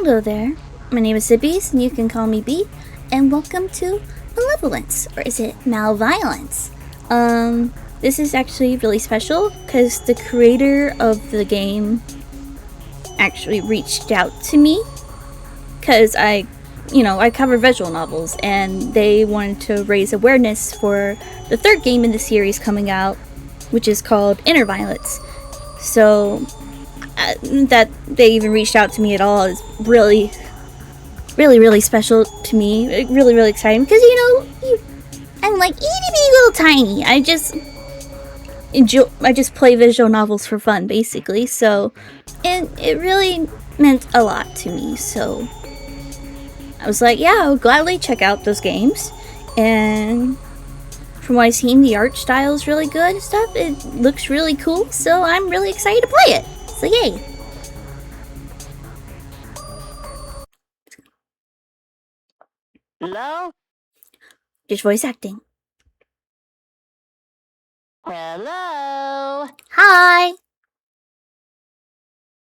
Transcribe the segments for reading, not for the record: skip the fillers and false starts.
Hello there. My name is Zibbies, and you can call me B. And welcome to MalViolence, or is it MalViolence? This is actually really special because the creator of the game actually reached out to me because I cover visual novels, and they wanted to raise awareness for the third game in the series coming out, which is called Inner Violence. So that they even reached out to me at all is really special to me. Really exciting because I'm like itty bitty little tiny. I just play visual novels for fun, basically. So, and it really meant a lot to me. So I was like, yeah, I would gladly check out those games. And from what I've seen, the art style is really good and stuff. It looks really cool, so I'm really excited to play it. So yay! Hello? Just voice acting. Hello? Hi!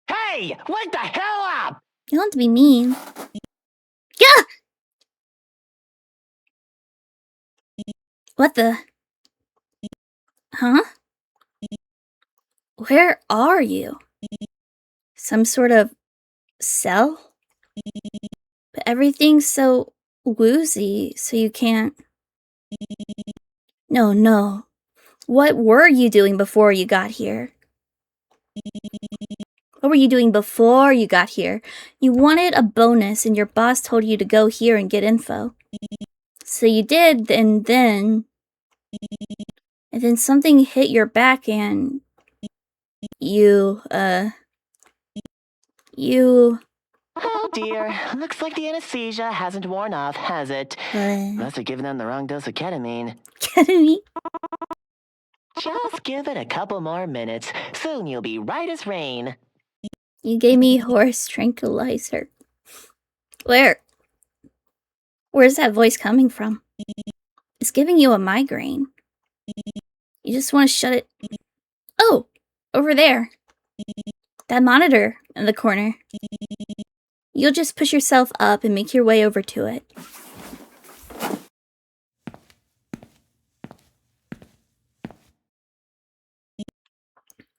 Hey! Wake the hell up! You don't have to be mean. Yeah! What the? Huh? Where are you? Some sort of cell? But everything's so woozy, so you can't... No. What were you doing before you got here? What were you doing before you got here? You wanted a bonus and your boss told you to go here and get info. So you did, and then something hit your back and you... Oh dear, looks like the anesthesia hasn't worn off, has it? Must have given them the wrong dose of ketamine. Ketamine? Just give it a couple more minutes. Soon you'll be right as rain. You gave me horse tranquilizer. Where's that voice coming from? It's giving you a migraine. You just want to shut it... Oh! Over there. That monitor in the corner. You'll just push yourself up and make your way over to it.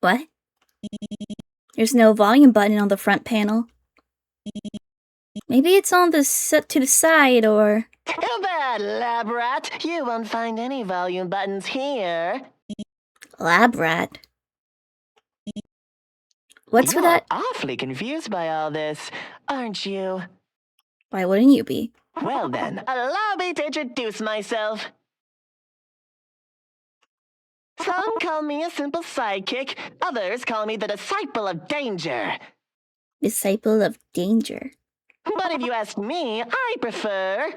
What? There's no volume button on the front panel. Maybe it's on the to the side, or... Too bad, lab rat. You won't find any volume buttons here. Lab rat? What's with that? You're awfully confused by all this, aren't you? Why wouldn't you be? Well then, allow me to introduce myself. Some call me a simple sidekick, others call me the Disciple of Danger. Disciple of Danger. But if you ask me, I prefer...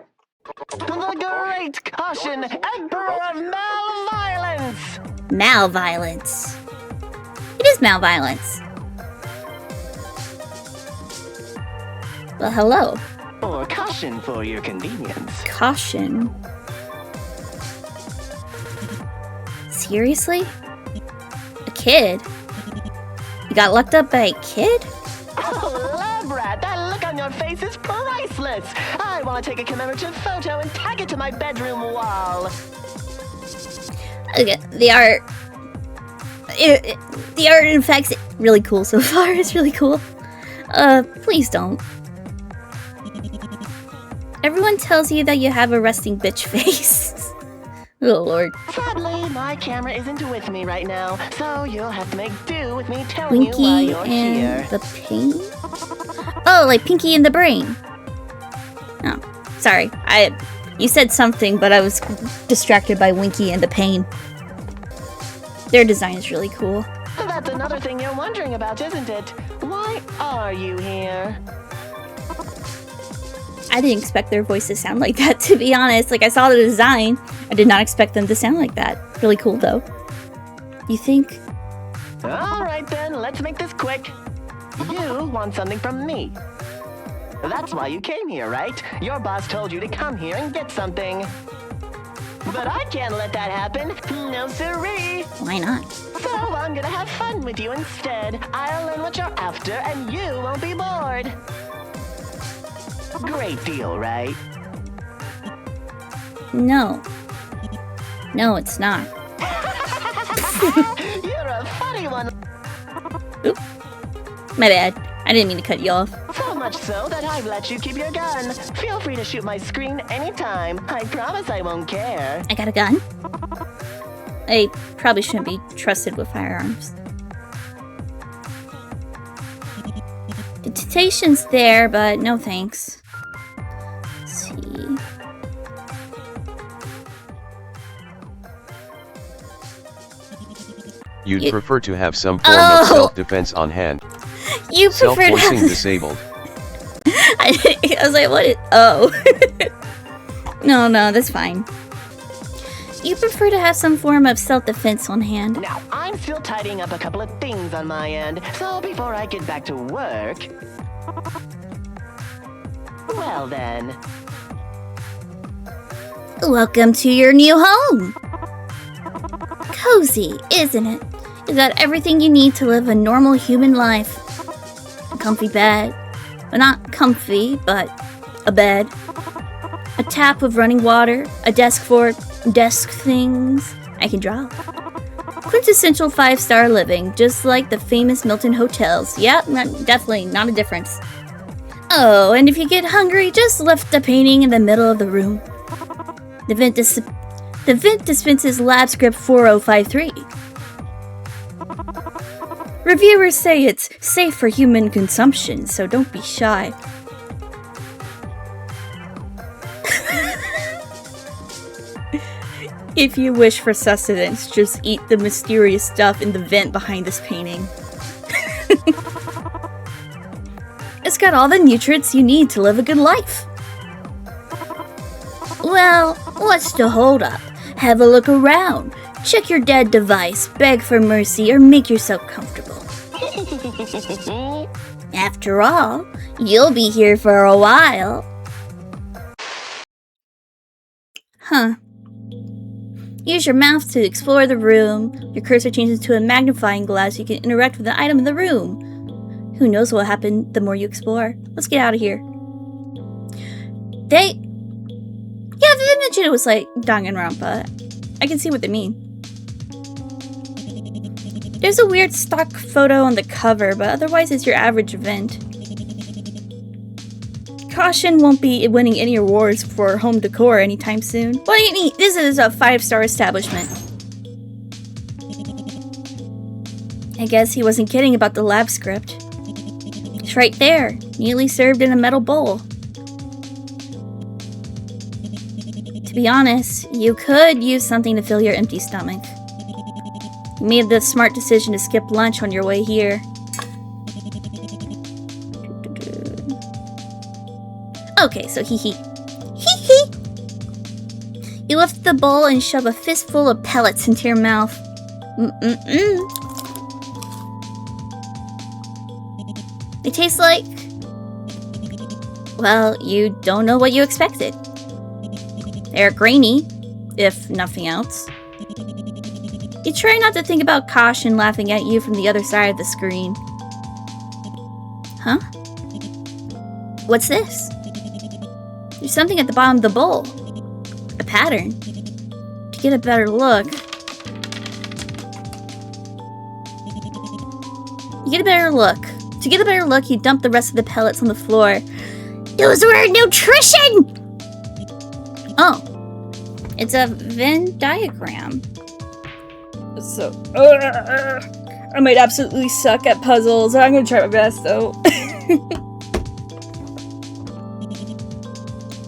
the Great Caution, Emperor of MalViolence! MalViolence. It is MalViolence. Well, hello. Or caution for your convenience. Caution. Seriously? A kid? You got locked up by a kid? Oh, lab rat, that look on your face is priceless! I want to take a commemorative photo and tag it to my bedroom wall. Okay, the art, in fact, is really cool so far. It's really cool. Please don't. Everyone tells you that you have a resting bitch face. Oh lord. Sadly, my camera isn't with me right now, so you'll have to make do with me telling you why Winky you're and here. the Pain? Oh, like Pinky and the Brain. Oh, sorry. You said something, but I was distracted by Winky and the Pain. Their design is really cool. That's another thing you're wondering about, isn't it? Why are you here? I didn't expect their voice to sound like that, to be honest. Like, I saw the design. I did not expect them to sound like that. Really cool, though. You think? Alright then, let's make this quick. You want something from me. That's why you came here, right? Your boss told you to come here and get something. But I can't let that happen. No siree. Why not? So I'm gonna have fun with you instead. I'll learn what you're after and you won't be bored. Great deal, right? No. No, it's not. You're a funny one. Oop. My bad. I didn't mean to cut you off. So much so that I've let you keep your gun. Feel free to shoot my screen anytime. I promise I won't care. I got a gun. I probably shouldn't be trusted with firearms. The temptation's there, but no thanks. Let's see. You'd prefer to have some form of self-defense on hand. You prefer to Self-voicing have... disabled. I was like, what is... Oh. No, that's fine. You prefer to have some form of self-defense on hand. Now, I'm still tidying up a couple of things on my end, so before I get back to work... Well then... Welcome to your new home! Cozy, isn't it? You got everything you need to live a normal human life. A comfy bed. Well, not comfy, but a bed. A tap of running water. A desk for desk things. I can draw. Quintessential 5-star living, just like the famous Milton hotels. Yep, definitely not a difference. Oh, and if you get hungry, just lift a painting in the middle of the room. The vent dispenses lab script 4053. Reviewers say it's safe for human consumption, so don't be shy. If you wish for sustenance, just eat the mysterious stuff in the vent behind this painting. It's got all the nutrients you need to live a good life. Well, what's the holdup? Have a look around. Check your dead device, beg for mercy, or make yourself comfortable. After all, you'll be here for a while. Huh. Use your mouth to explore the room. Your cursor changes to a magnifying glass so you can interact with the item in the room. Who knows what will happen the more you explore. Let's get out of here. They mentioned it was like Danganronpa. I can see what they mean. There's a weird stock photo on the cover, but otherwise it's your average event. Caution won't be winning any awards for home decor anytime soon. What do you mean? This is a 5-star establishment. I guess he wasn't kidding about the lab script. It's right there, neatly served in a metal bowl. To be honest, you could use something to fill your empty stomach. You made the smart decision to skip lunch on your way here. Okay, so hee hee. Hee hee! You lift the bowl and shove a fistful of pellets into your mouth. They taste like... Well, you don't know what you expected. They're grainy, if nothing else. You try not to think about Caution laughing at you from the other side of the screen. Huh? What's this? There's something at the bottom of the bowl. A pattern. To get a better look... To get a better look, you dump the rest of the pellets on the floor. Those were nutrition! Oh. It's a Venn diagram. So, I might absolutely suck at puzzles. I'm gonna try my best, though.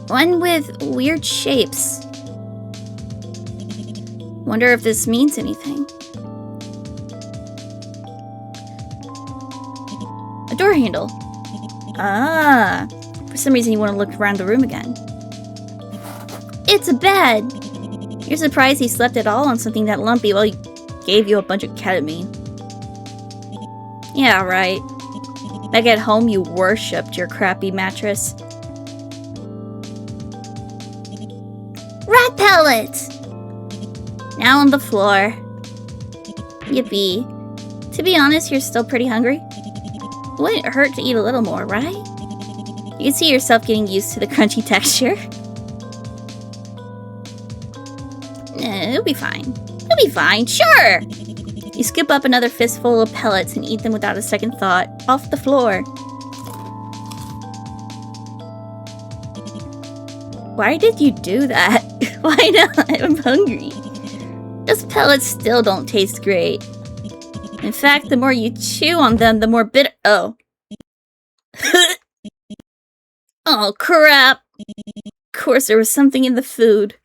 One with weird shapes. Wonder if this means anything. A door handle. Ah. For some reason you want to look around the room again. It's a bed! You're surprised he slept at all on something that lumpy while he gave you a bunch of ketamine. Yeah, right. Back at home you worshipped your crappy mattress. Rat pellets! Now on the floor. Yippee. To be honest, you're still pretty hungry. It wouldn't hurt to eat a little more, right? You can see yourself getting used to the crunchy texture. It'll be fine. It'll be fine, sure! You scoop up another fistful of pellets and eat them without a second thought, off the floor. Why did you do that? Why not? I'm hungry. Those pellets still don't taste great. In fact, the more you chew on them, the more bitter— oh. Oh, crap! Of course there was something in the food.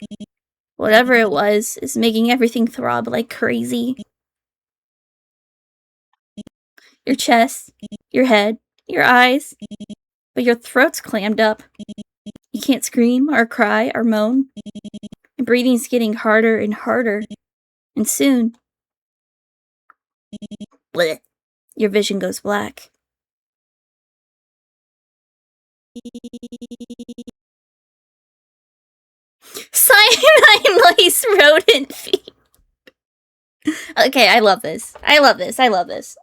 Whatever it was, is making everything throb like crazy. Your chest, your head, your eyes, but your throat's clammed up. You can't scream or cry or moan. And breathing's getting harder and harder. And soon, bleh, your vision goes black. Cyanide lace rodent feet. Okay, I love this. I love this. I love this.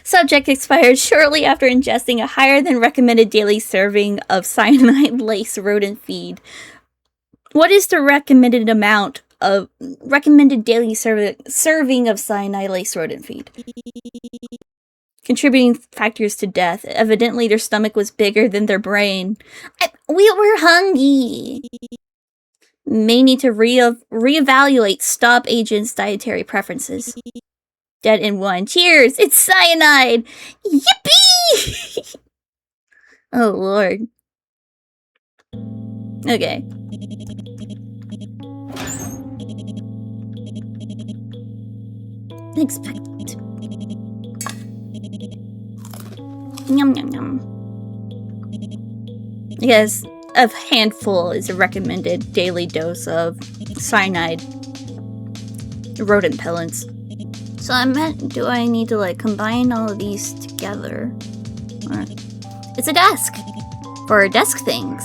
Subject expired shortly after ingesting a higher than recommended daily serving of cyanide lace rodent feed. What is the recommended amount of recommended daily serving of cyanide lace rodent feed? Contributing factors to death. Evidently, their stomach was bigger than their brain. We were hungry. May need to reevaluate stop agent's dietary preferences. Dead in one. Cheers! It's cyanide! Yippee! Oh, Lord. Okay. Expect. Yum, yum, yum. I guess a handful is a recommended daily dose of cyanide rodent pellets. So I meant, do I need to like combine all of these together? It's a desk for desk things.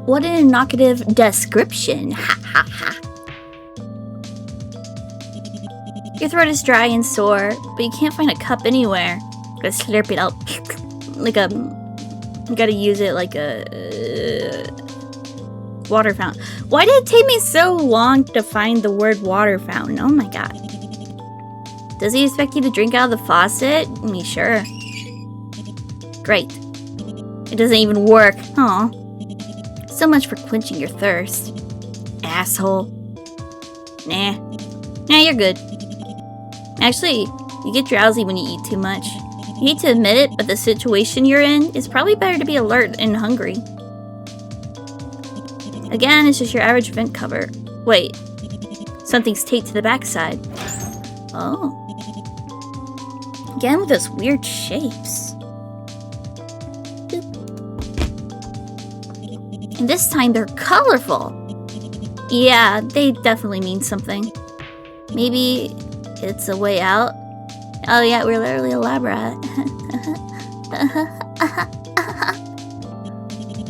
What an innocutive description! Ha ha ha. Your throat is dry and sore, but you can't find a cup anywhere. Gotta slurp it out like a. You gotta use it like a water fountain. Why did it take me so long to find the word water fountain? Oh my god. Does he expect you to drink out of the faucet? Me sure. Great. It doesn't even work. Aw. So much for quenching your thirst. Asshole. Nah. Nah, you're good. Actually, you get drowsy when you eat too much. I hate to admit it, but the situation you're in is probably better to be alert and hungry. Again, it's just your average vent cover. Wait. Something's taped to the backside. Oh. Again with those weird shapes. And this time they're colorful. Yeah, they definitely mean something. Maybe it's a way out. Oh yeah, we're literally elaborate.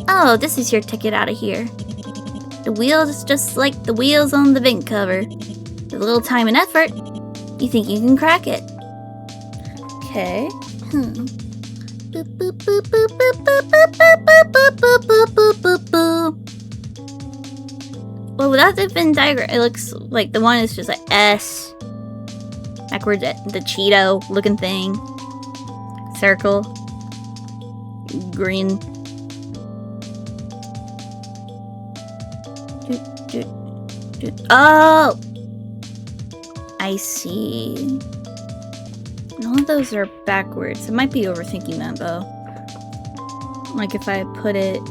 Oh, this is your ticket out of here. The wheels just like the wheels on the vent cover. With a little time and effort, you think you can crack it. Okay. Boop, boop, boop, boop, boop, boop, boop, boop, boop, boop, boop, boop, boop. Well, without the Venn diagram, it looks like the one is just like S. Backwards, the Cheeto looking thing. Circle. Green. Oh! I see. None of those are backwards. It might be overthinking that though. Like if I put it...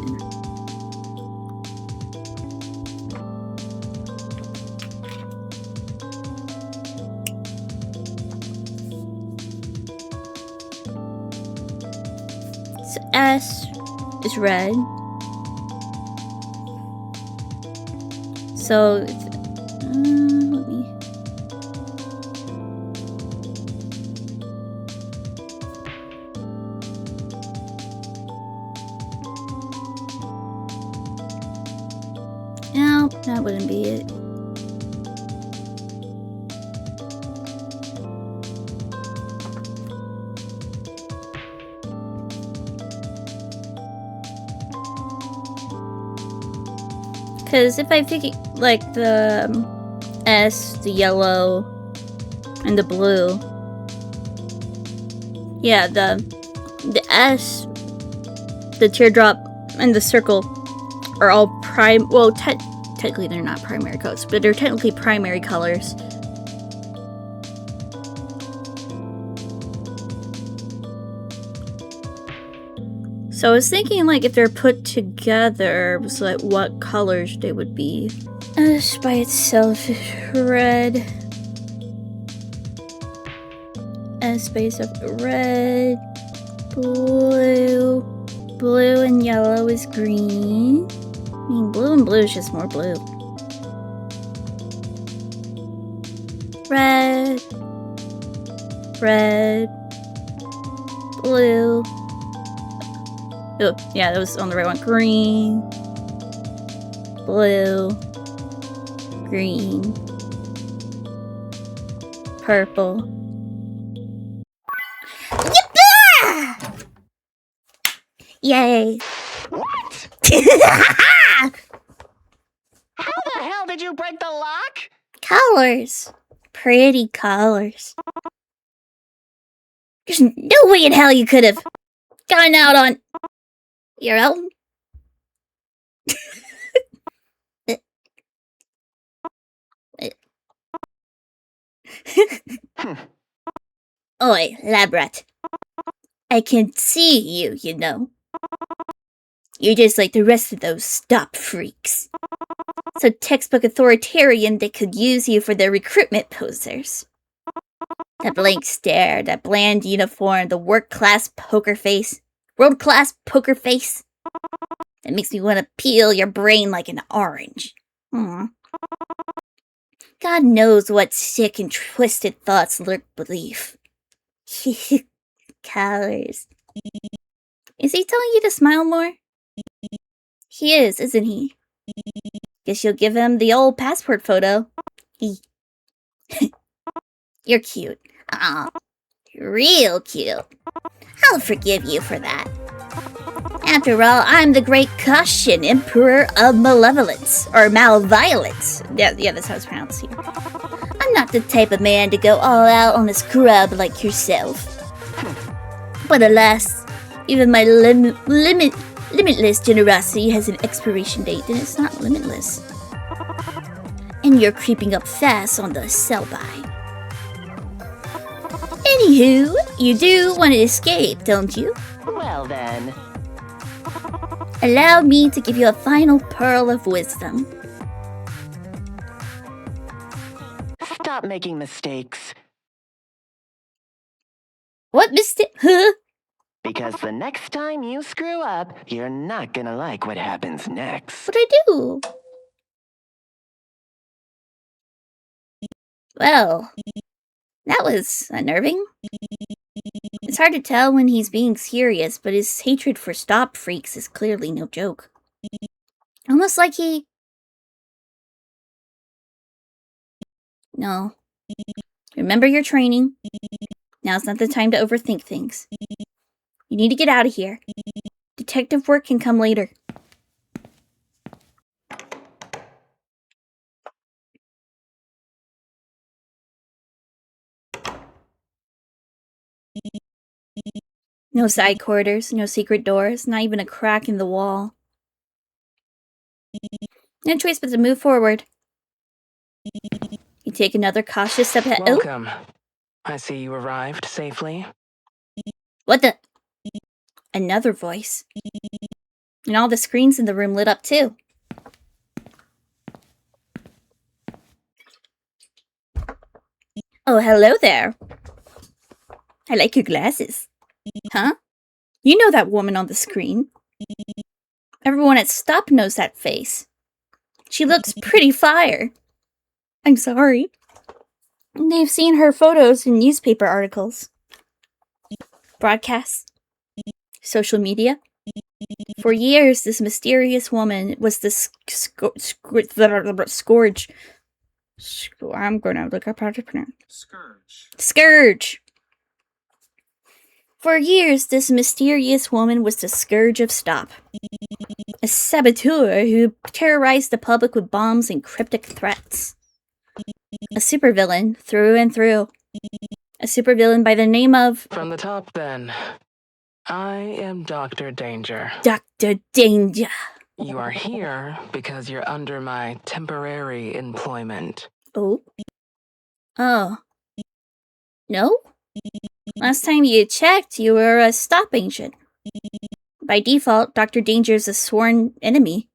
So S is red. So it's, let me... No, that wouldn't be it. Because if I think like the S, the yellow, and the blue. Yeah, the S, the teardrop, and the circle are all well, technically they're not primary colors, but they're technically primary colors. So I was thinking, like, if they're put together, it was like what colors they would be. S by itself is red. S by itself red, blue, blue and yellow is green. I mean, blue and blue is just more blue. Red, red, blue. Oh, yeah, that was on the right one. Green, blue, green, purple. Yay! What? How the hell did you break the lock? Colors. Pretty colors. There's no way in hell you could have gone out on your own. Oi, lab rat. I can see you, you know. You're just like the rest of those stop freaks. So textbook authoritarian they could use you for their recruitment posers. That blank stare, that bland uniform, the world-class poker face. That makes me want to peel your brain like an orange. God knows what sick and twisted thoughts lurk beneath. Colors. Is he telling you to smile more? He is, isn't he? Guess you'll give him the old passport photo. You're cute. Aw, real cute. I'll forgive you for that. After all, I'm the great caution emperor of malevolence, or MalViolence. Yeah, that's how it's pronounced here. I'm not the type of man to go all out on a scrub like yourself. But alas, even my limitless generosity has an expiration date, and it's not limitless. And you're creeping up fast on the sell-by. Anywho, you do want to escape, don't you? Well then. Allow me to give you a final pearl of wisdom. Stop making mistakes. What mistake? Huh? Because the next time you screw up, you're not gonna like what happens next. What'd I do? Well, that was unnerving. It's hard to tell when he's being serious, but his hatred for stop freaks is clearly no joke. Almost like he... No. Remember your training. Now's not the time to overthink things. You need to get out of here. Detective work can come later. No side corridors, no secret doors, not even a crack in the wall. No choice but to move forward. You take another cautious step ahead. Welcome. I see you arrived safely. What the? Another voice. And all the screens in the room lit up too. Oh, hello there. I like your glasses. Huh? You know that woman on the screen. Everyone at Stop knows that face. She looks pretty fire. I'm sorry. They've seen her photos in newspaper articles, broadcasts, social media. For years, this mysterious woman was the scourge. I'm gonna look up how to pronounce. Scourge. For years, this mysterious woman was the scourge of Stop. A saboteur who terrorized the public with bombs and cryptic threats. A supervillain through and through. A supervillain by the name of... From the top, then. I am Dr. Danger. Dr. Danger. You are here because you're under my temporary employment. Oh? Oh. No? Last time you checked, you were a Stop agent. By default, Dr. Danger is a sworn enemy.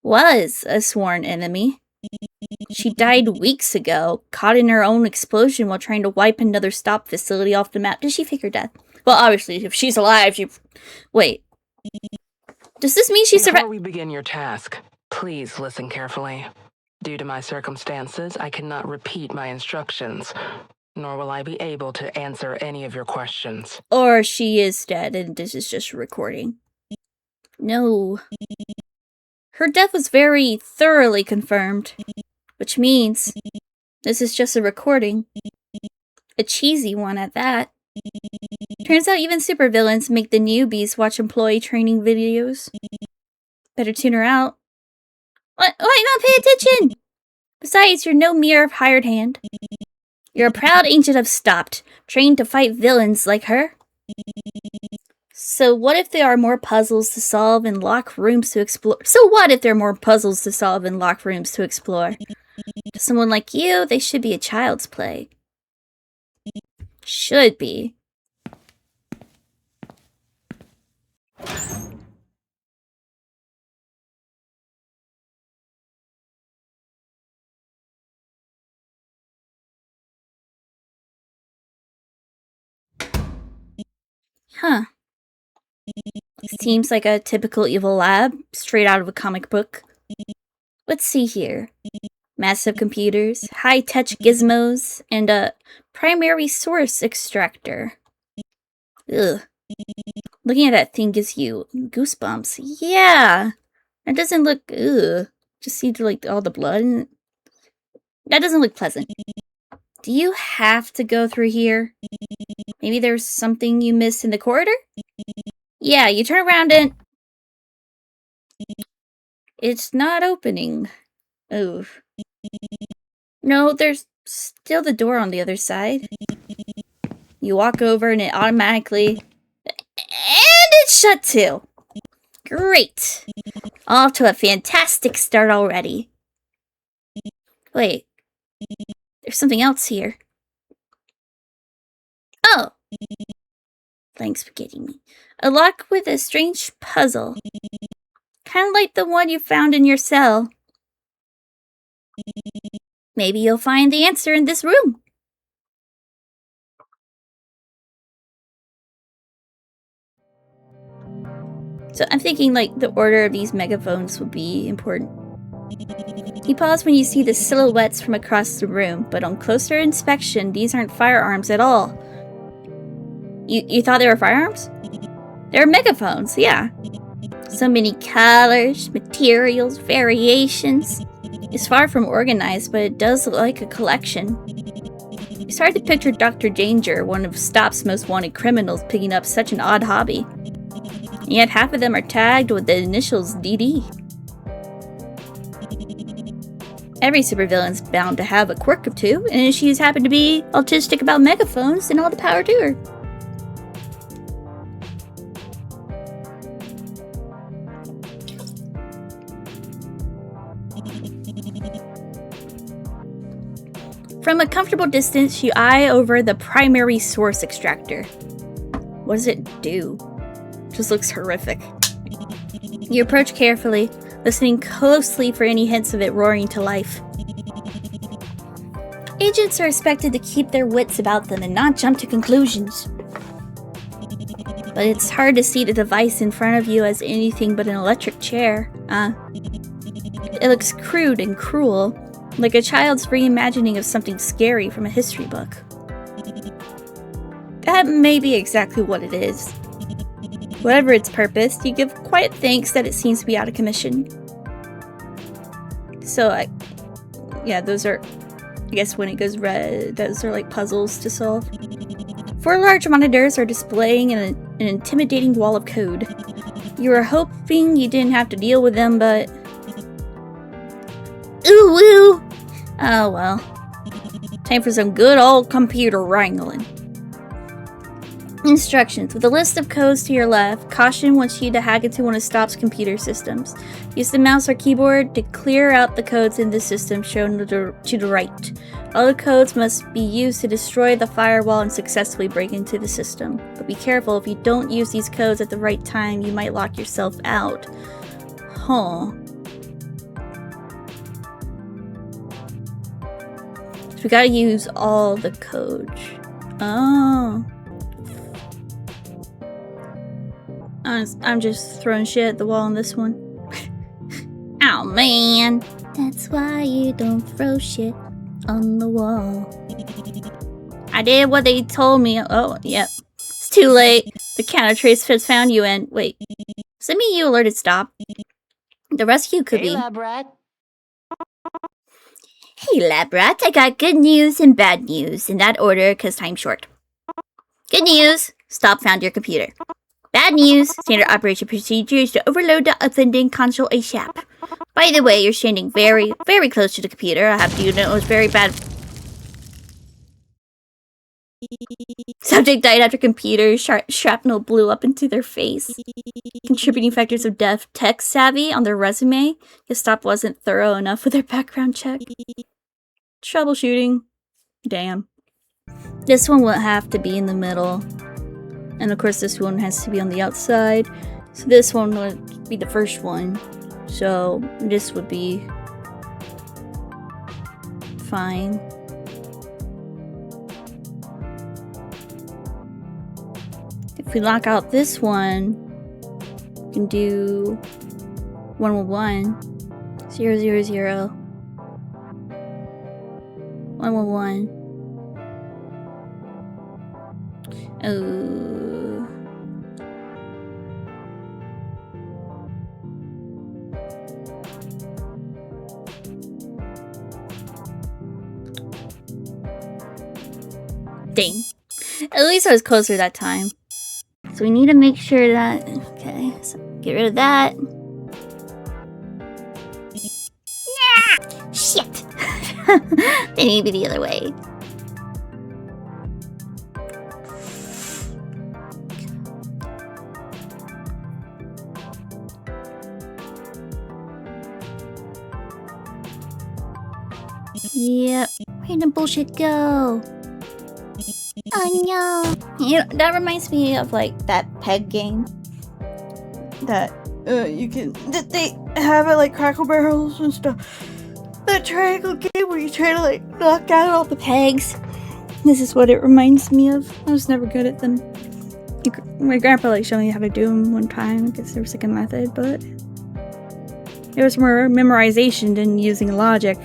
Was a sworn enemy. She died weeks ago, caught in her own explosion while trying to wipe another Stop facility off the map. Did she fake her death? Well, obviously, if she's alive, she... Wait. Does this mean she survived? Before we begin your task, please listen carefully. Due to my circumstances, I cannot repeat my instructions, nor will I be able to answer any of your questions. Or she is dead and this is just a recording. No. Her death was very thoroughly confirmed, which means this is just a recording. A cheesy one at that. Turns out even supervillains make the newbies watch employee training videos. Better tune her out. What? Not pay attention! Besides, you're no mere hired hand. You're a proud agent of Stopped, trained to fight villains like her. So what if there are more puzzles to solve and locked rooms to explore? To someone like you, they should be a child's play. Should be. Huh. Seems like a typical evil lab, straight out of a comic book. Let's see here. Massive computers, high-tech gizmos, and a primary source extractor. Ugh. Looking at that thing gives you goosebumps. Yeah! That doesn't look... Ugh. Just see like all the blood and... That doesn't look pleasant. Do you have to go through here? Maybe there's something you missed in the corridor? Yeah, you turn around and... It's not opening. Oh. No, there's still the door on the other side. You walk over and it automatically... And it's shut too! Great! Off to a fantastic start already. Wait. There's something else here. Oh! Thanks for getting me. A lock with a strange puzzle. Kind of like the one you found in your cell. Maybe you'll find the answer in this room. So I'm thinking like the order of these megaphones would be important. You pause when you see the silhouettes from across the room, but on closer inspection, these aren't firearms at all. You thought they were firearms? They're megaphones, yeah. So many colors, materials, variations. It's far from organized, but it does look like a collection. It's hard to picture Dr. Danger, one of Stop's most wanted criminals, picking up such an odd hobby. And yet half of them are tagged with the initials DD. Every supervillain's bound to have a quirk or two, and if she's happened to be autistic about megaphones, then all the power to her. From a comfortable distance, you eye over the primary source extractor. What does it do? Just looks horrific. You approach carefully, listening closely for any hints of it roaring to life. Agents are expected to keep their wits about them and not jump to conclusions. But it's hard to see the device in front of you as anything but an electric chair. It looks crude and cruel, like a child's reimagining of something scary from a history book. That may be exactly what it is. Whatever its purpose, you give quiet thanks that it seems to be out of commission. So, yeah, those are, I guess when it goes red, those are like puzzles to solve. 4 large monitors are displaying an intimidating wall of code. You were hoping you didn't have to deal with them, but... Ooh woo! Oh well. Time for some good old computer wrangling. Instructions. With a list of codes to your left, Caution wants you to hack into one of Stop's computer systems. Use the mouse or keyboard to clear out the codes in the system shown to the right. All the codes must be used to destroy the firewall and successfully break into the system. But be careful, if you don't use these codes at the right time, you might lock yourself out. Huh. So we gotta use all the codes. Oh. I'm just throwing shit at the wall on this one. Oh man. That's why you don't throw shit on the wall. I did what they told me. Oh, yep. It's too late. The counter trace has found you and... Wait. Send me you alerted Stop. The rescue could Hey, be... lab rat. Hey, lab rat. I got good news and bad news. In that order, because time's short. Good news. Stop found your computer. Bad news. Standard operation procedure is to overload the offending console ASAP. By the way, you're standing very, very close to the computer. I have to know it was very bad. Subject died after computer shrapnel blew up into their face. Contributing factors of death: tech savvy on their resume. His Stop wasn't thorough enough with their background check. Troubleshooting. Damn. This one will have to be in the middle. And of course this one has to be on the outside. So this one would be the first one. So this would be fine. If we lock out this one, we can do 111 000 111. Oh. Dang. At least I was closer that time. So we need to make sure that... Okay, so get rid of that. Yeah! Shit! They need to be the other way. Yep. Where did bullshit go? Oh no. You know, that reminds me of like that peg game. That you can that they have it like Crackle Barrels and stuff. That triangle game where you try to like knock out all the pegs. This is what it reminds me of. I was never good at them. My grandpa like showed me how to do them one time because there was like a method, but it was more memorization than using logic.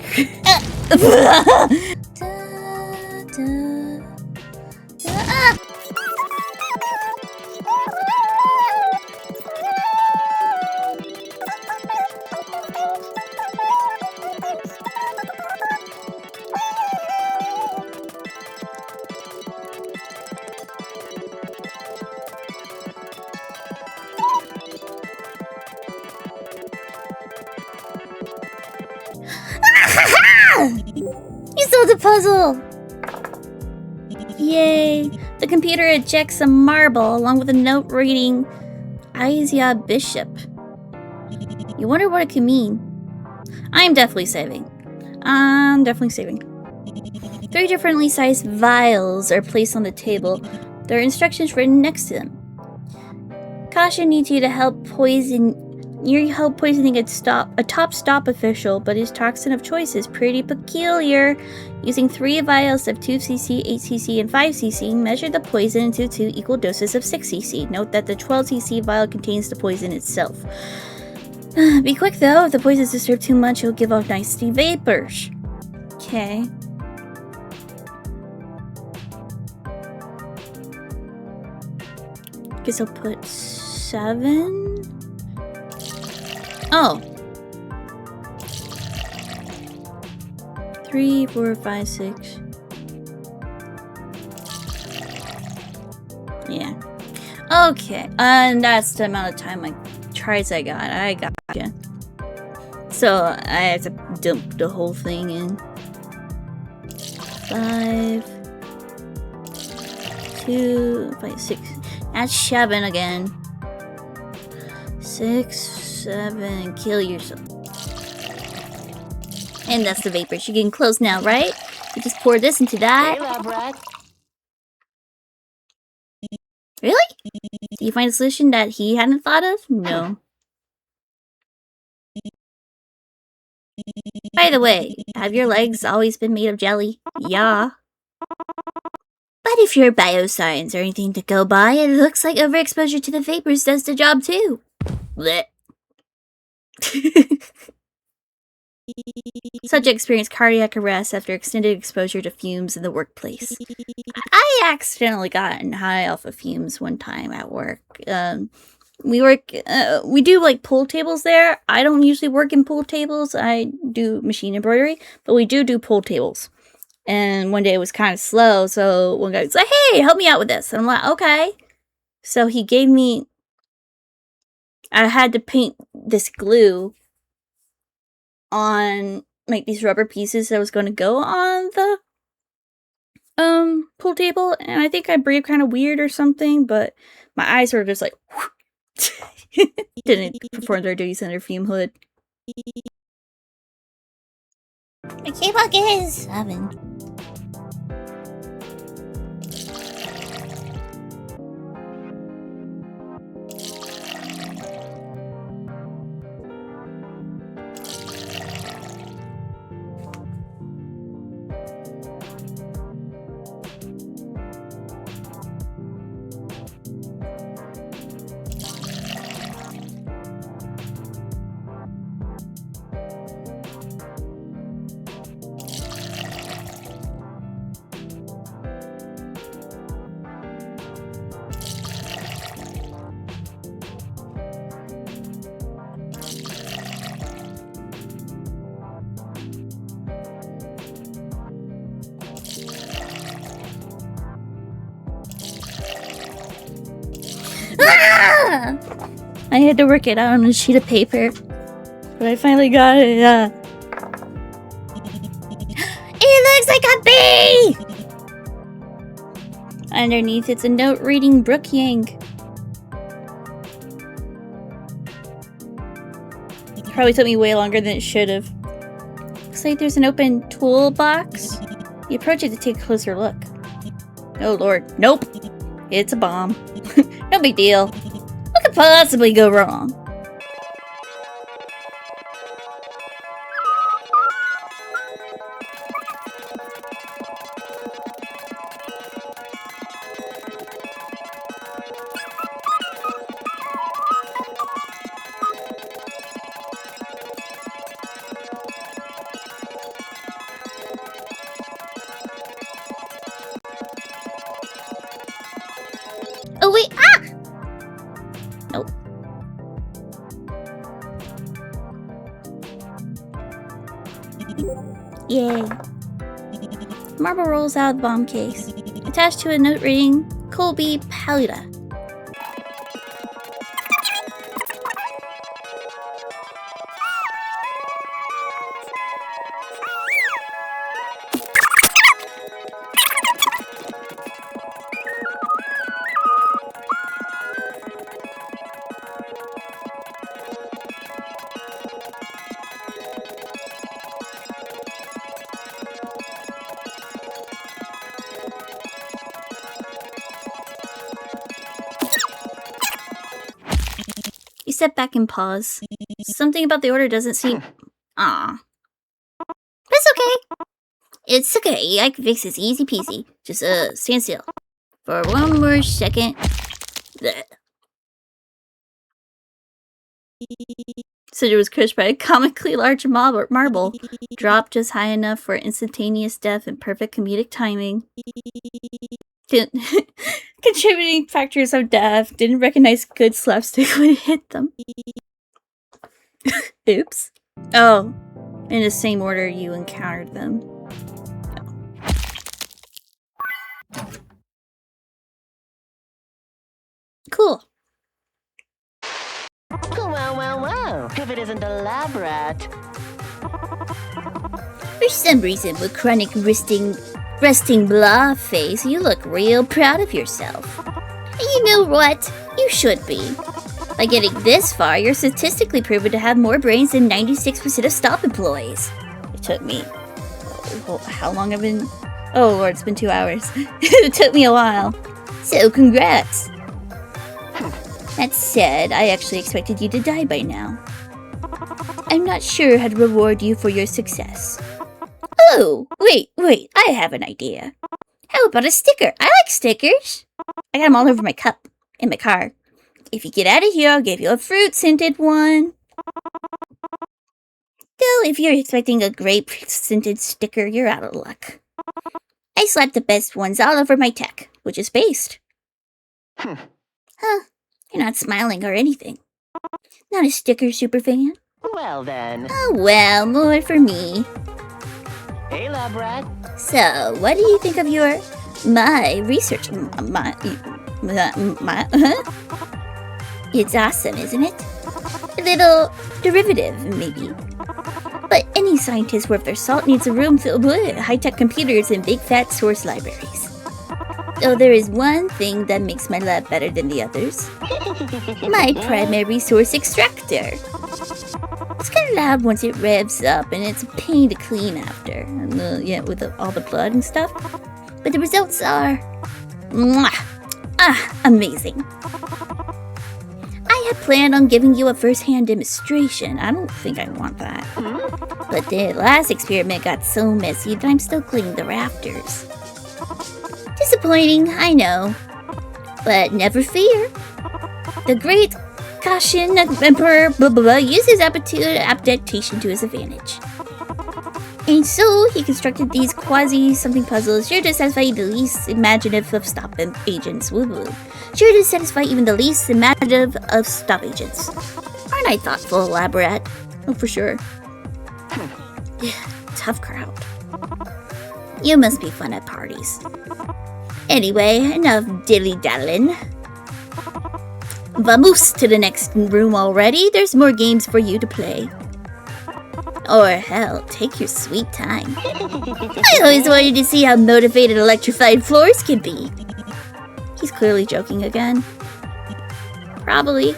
You solved the puzzle! Yay! The computer ejects a marble along with a note reading Isia Bishop. You wonder what it could mean. I'm definitely saving. 3 differently sized vials are placed on the table. There are instructions written next to them. Caution needs you to help poison... You're help poisoning a top stop official, but his toxin of choice is pretty peculiar. Using 3 vials of 2cc, 8cc, and 5cc, measure the poison into 2 equal doses of 6cc. Note that the 12cc vial contains the poison itself. Be quick though, if the poison is disturbed too much, it'll give off nasty vapors. Okay. Guess I'll put 7. Oh. 3, 4, 5, 6. Yeah. Okay, and that's the amount of time tries I got. I gotcha. So I have to dump the whole thing in. 5, 2, 5, 6. That's 7 again. 6, 7. Kill yourself. And that's the vapor. You're getting close now, right? You just pour this into that. Hey, lab rat. Really? Do you find a solution that he hadn't thought of? No. By the way, have your legs always been made of jelly? Yeah. But if you're bioscience or anything to go by, it looks like overexposure to the vapors does the job too. Blech. Subject experienced cardiac arrest after extended exposure to fumes in the workplace. I accidentally gotten high off of fumes one time at work. We do like pool tables there. I don't usually work in pool tables. I do machine embroidery, but we do pool tables. And one day it was kind of slow, so one guy was like, "Hey, help me out with this." And I'm like, "Okay." So he gave me. I had to paint this glue on like these rubber pieces that was going to go on the pool table, and I think I breathed kind of weird or something, but my eyes were just like didn't perform their duties under fume hood. My K-pop is 7. I had to work it out on a sheet of paper, but I finally got it. It looks like a bee! Underneath, it's a note reading Brooke Yang. It probably took me way longer than it should have. Looks like there's an open toolbox. You approach it to take a closer look. Oh lord, nope! It's a bomb. No big deal. What could possibly go wrong? Oh wait, ah! Nope. Yay. Marble rolls out of the bomb case. Attached to a note reading, Colby Paluda. You step back and pause. Something about the order doesn't seem... Ah. That's okay. It's okay. I can fix this easy peasy. Just, stand still. For one more second. Blech. Cinder was crushed by a comically large marble, dropped just high enough for instantaneous death and perfect comedic timing. Contributing factors of death. Didn't recognize good slapstick when it hit them. Oops. Oh, in the same order you encountered them. Cool. Well. If it isn't a lab rat. For some reason, with chronic resting blah face, you look real proud of yourself. And you know what? You should be. By getting this far, you're statistically proven to have more brains than 96% of stop employees. It took me... how long have I been... Oh lord, it's been 2 hours. It took me a while. So, congrats. That said, I actually expected you to die by now. I'm not sure how to reward you for your success. Oh, wait, I have an idea. How about a sticker? I like stickers. I got them all over my cup in my car. If you get out of here, I'll give you a fruit-scented one. Though, if you're expecting a grape-scented sticker, you're out of luck. I slapped the best ones all over my tech, which is based. Huh, you're not smiling or anything. Not a sticker superfan? Well then. Oh well, more for me. Hey, lab rat. So, what do you think of my research? It's awesome, isn't it? A little derivative, maybe. But any scientist worth their salt needs a room filled with high-tech computers and big fat source libraries. Though there is one thing that makes my lab better than the others. My primary source extractor. It's kind of loud once it revs up, and it's a pain to clean after. With all the blood and stuff. But the results are... amazing. I had planned on giving you a first-hand demonstration. I don't think I want that. But the last experiment got so messy that I'm still cleaning the rafters. Disappointing, I know. But never fear. The great Kashin Emperor uses adaptation to his advantage. And so, he constructed these quasi-something puzzles sure to satisfy the least imaginative of stop agents. Sure to satisfy even the least imaginative of stop agents. Aren't I thoughtful, lab rat? Oh, for sure. Yeah, tough crowd. You must be fun at parties. Anyway, enough dilly-daddling. Vamos to the next room already. There's more games for you to play. Or hell, take your sweet time. I always wanted to see how motivated electrified floors can be. He's clearly joking again. Probably.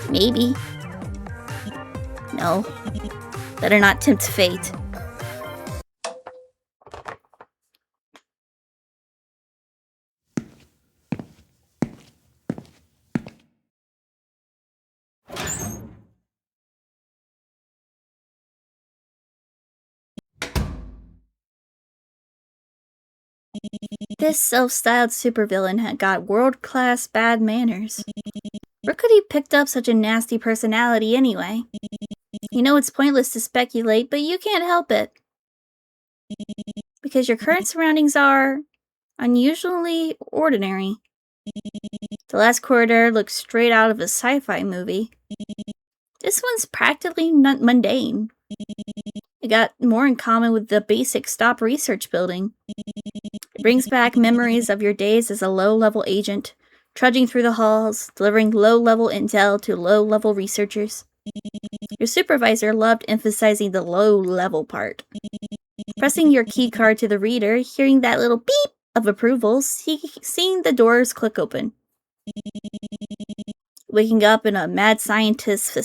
Maybe. No. Better not tempt fate. This self-styled supervillain had got world-class bad manners. Where could he picked up such a nasty personality anyway? You know it's pointless to speculate, but you can't help it. Because your current surroundings are unusually ordinary. The last corridor looks straight out of a sci-fi movie. This one's practically mundane. It got more in common with the basic stop research building. It brings back memories of your days as a low-level agent, trudging through the halls, delivering low-level intel to low-level researchers. Your supervisor loved emphasizing the low-level part. Pressing your key card to the reader, hearing that little beep of approval, seeing the doors click open. Waking up in a mad scientist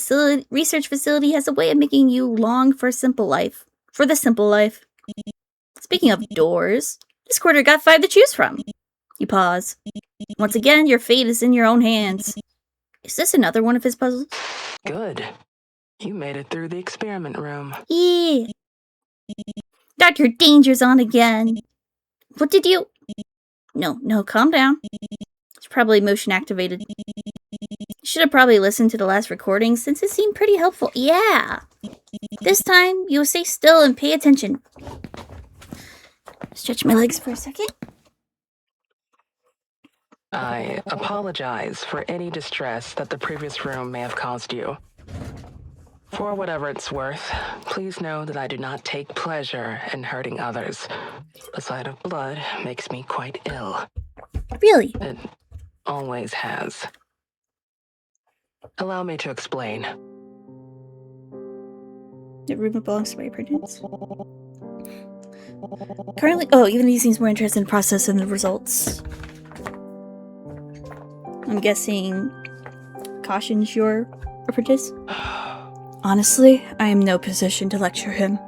research facility has a way of making you long for the simple life. Speaking of doors, this quarter got 5 to choose from. You pause. Once again, your fate is in your own hands. Is this another one of his puzzles? Good. You made it through the experiment room. Yeah. Dr. Danger's on again. What did you... No, calm down. It's probably motion activated. Should have probably listened to the last recording since it seemed pretty helpful. Yeah. This time, you will stay still and pay attention. Stretch my legs for a second. I apologize for any distress that the previous room may have caused you. For whatever it's worth, please know that I do not take pleasure in hurting others. The sight of blood makes me quite ill. Really? Always has. Allow me to explain. The room belongs to my apprentice. Currently, oh, even he seems more interested in the process than the results. I'm guessing cautions your apprentice? Honestly, I am no position to lecture him.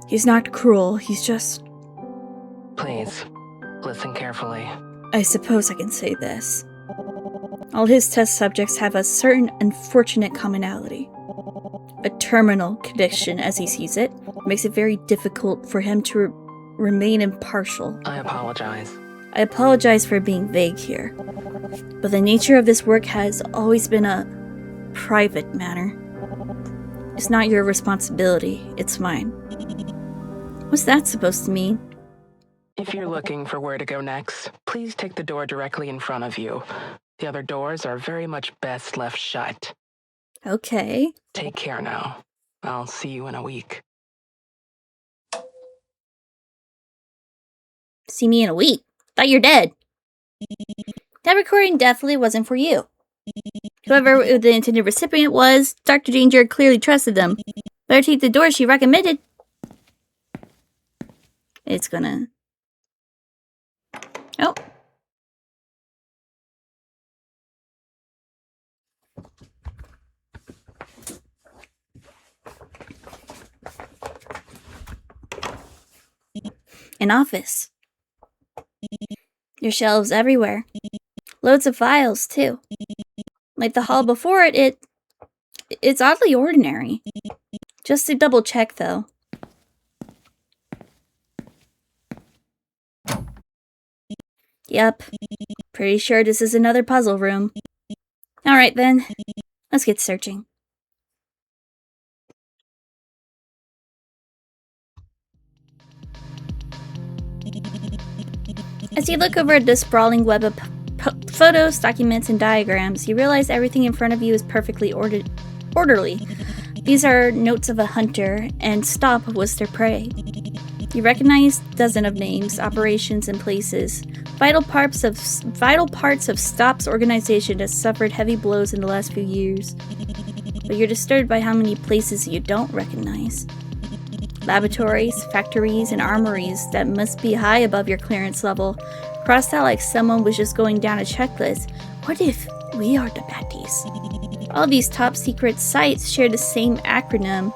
He's not cruel, he's just... Please, listen carefully. I suppose I can say this. All his test subjects have a certain unfortunate commonality. A terminal condition, as he sees it, makes it very difficult for him to remain impartial. I apologize. I apologize for being vague here, but the nature of this work has always been a private matter. It's not your responsibility, it's mine. What's that supposed to mean? If you're looking for where to go next, please take the door directly in front of you. The other doors are very much best left shut. Okay. Take care now. I'll see you in a week. See me in a week. Thought you're dead. That recording definitely wasn't for you. Whoever the intended recipient was, Dr. Danger clearly trusted them. Better take the door she recommended. It's gonna... Oh. An office. There's shelves everywhere. Loads of files, too. Like the hall before it, it's oddly ordinary. Just to double check, though. Yep. Pretty sure this is another puzzle room. Alright then. Let's get searching. As you look over the sprawling web of photos, documents, and diagrams, you realize everything in front of you is perfectly orderly. These are notes of a hunter, and Stop was their prey. You recognize dozens of names, operations, and places. Vital parts of Stop's organization has suffered heavy blows in the last few years. But you're disturbed by how many places you don't recognize. Laboratories, factories, and armories that must be high above your clearance level, crossed out like someone was just going down a checklist. What if we are the baddies? All these top secret sites share the same acronym,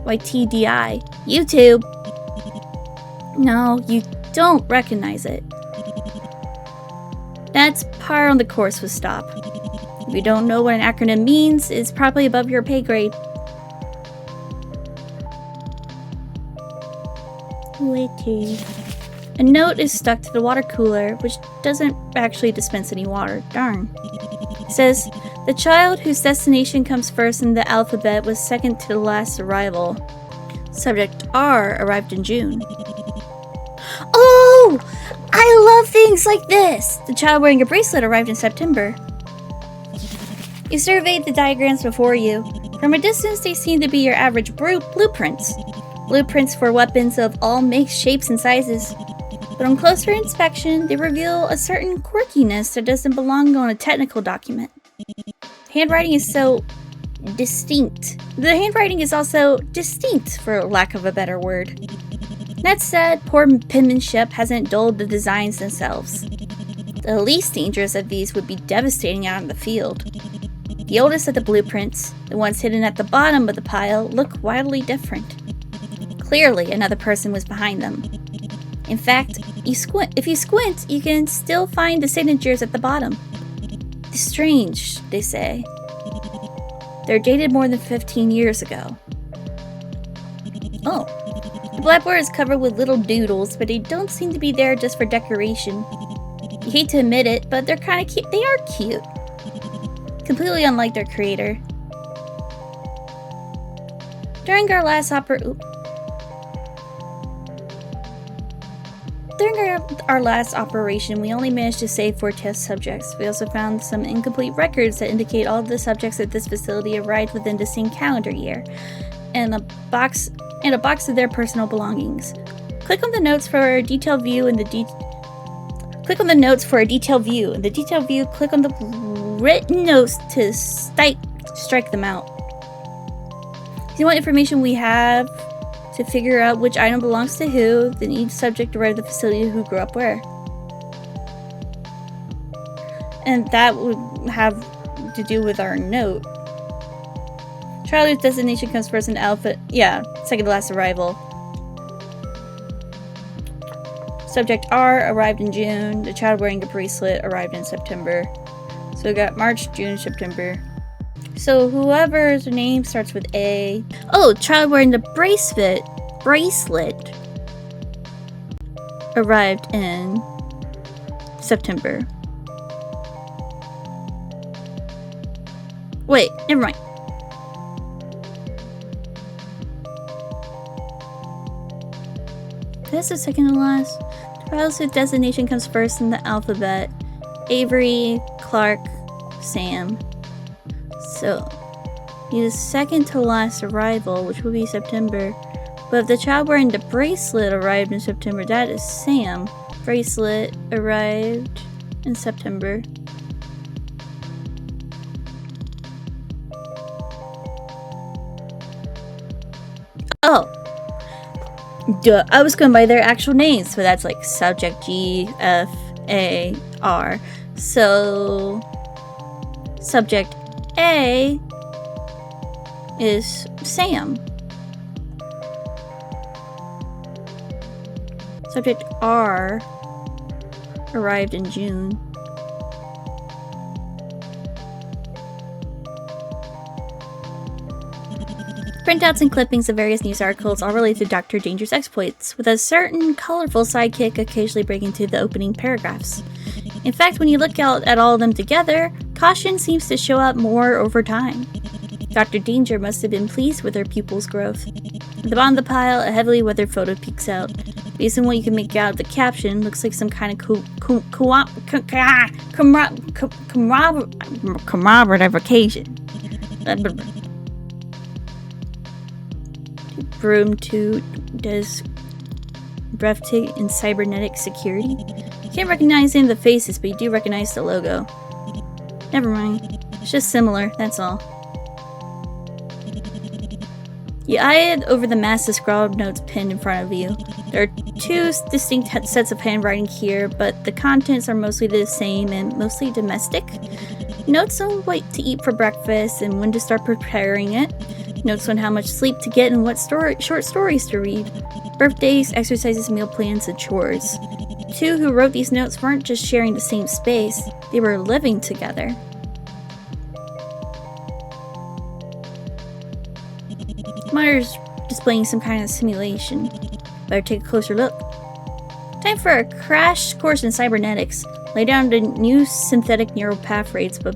YTDI. YouTube! No, you don't recognize it. That's par on the course with Stop. If you don't know what an acronym means, it's probably above your pay grade. Waiting. A note is stuck to the water cooler, which doesn't actually dispense any water. Darn. It says, the child whose destination comes first in the alphabet was second to the last arrival. Subject R arrived in June. Oh! I love things like this! The child wearing a bracelet arrived in September. You surveyed the diagrams before you. From a distance, they seem to be your average blueprints. Blueprints for weapons of all makes, shapes, and sizes. But on closer inspection, they reveal a certain quirkiness that doesn't belong on a technical document. Handwriting is so distinct. The handwriting is also distinct, for lack of a better word. That said, poor penmanship hasn't dulled the designs themselves. The least dangerous of these would be devastating out in the field. The oldest of the blueprints, the ones hidden at the bottom of the pile, look wildly different. Clearly, another person was behind them. In fact, if you squint, you can still find the signatures at the bottom. It's strange, they say. They're dated more than 15 years ago. Oh. The blackboard is covered with little doodles, but they don't seem to be there just for decoration. You hate to admit it, but they're kind of cute. They are cute. Completely unlike their creator. During our last operation, we only managed to save 4 test subjects. We also found some incomplete records that indicate all of the subjects at this facility arrived within the same calendar year, and a box of their personal belongings. Click on the notes for a detailed view in the Click on the notes for a detailed view. In the detailed view, click on the written notes to strike them out. If you want information we have to figure out which item belongs to who, then each subject arrived at the facility who grew up where. And that would have to do with our note. Child whose designation comes first in alpha. Yeah, second to last arrival. Subject R arrived in June. The child wearing a bracelet arrived in September. So we got March, June, September. So whoever's name starts with A. Oh, child wearing the bracelet arrived in September. Wait, never mind. That's the second to last. Child's designation comes first in the alphabet. Avery, Clark, Sam. So, he's second to last arrival, which will be September. But if the child wearing the bracelet arrived in September, that is Sam. Bracelet arrived in September. Oh. Duh. I was going by their actual names, so that's like subject G, F, A, R. So, subject A is Sam. Subject R arrived in June. Printouts and clippings of various news articles all relate to Dr. Danger's exploits, with a certain colorful sidekick occasionally breaking through the opening paragraphs. In fact, when you look out at all of them together, caution seems to show up more over time. Dr. Danger must have been pleased with her pupil's growth. At the bottom of the pile, a heavily weathered photo peeks out. Based on what you can make out of the caption, looks like some kind of commemorative occasion. Broom 2 does breathtaking and cybernetic security. You can't recognize any of the faces, but you do recognize the logo. Never mind. It's just similar, that's all. You eye it over the massive scrawled notes pinned in front of you. There are two distinct sets of handwriting here, but the contents are mostly the same and mostly domestic. Notes on what to eat for breakfast and when to start preparing it. Notes on how much sleep to get and what short stories to read. Birthdays, exercises, meal plans, and chores. The two who wrote these notes weren't just sharing the same space, they were living together. Myers displaying some kind of simulation. Better take a closer look. Time for a crash course in cybernetics. Lay down the new synthetic neural pathways, but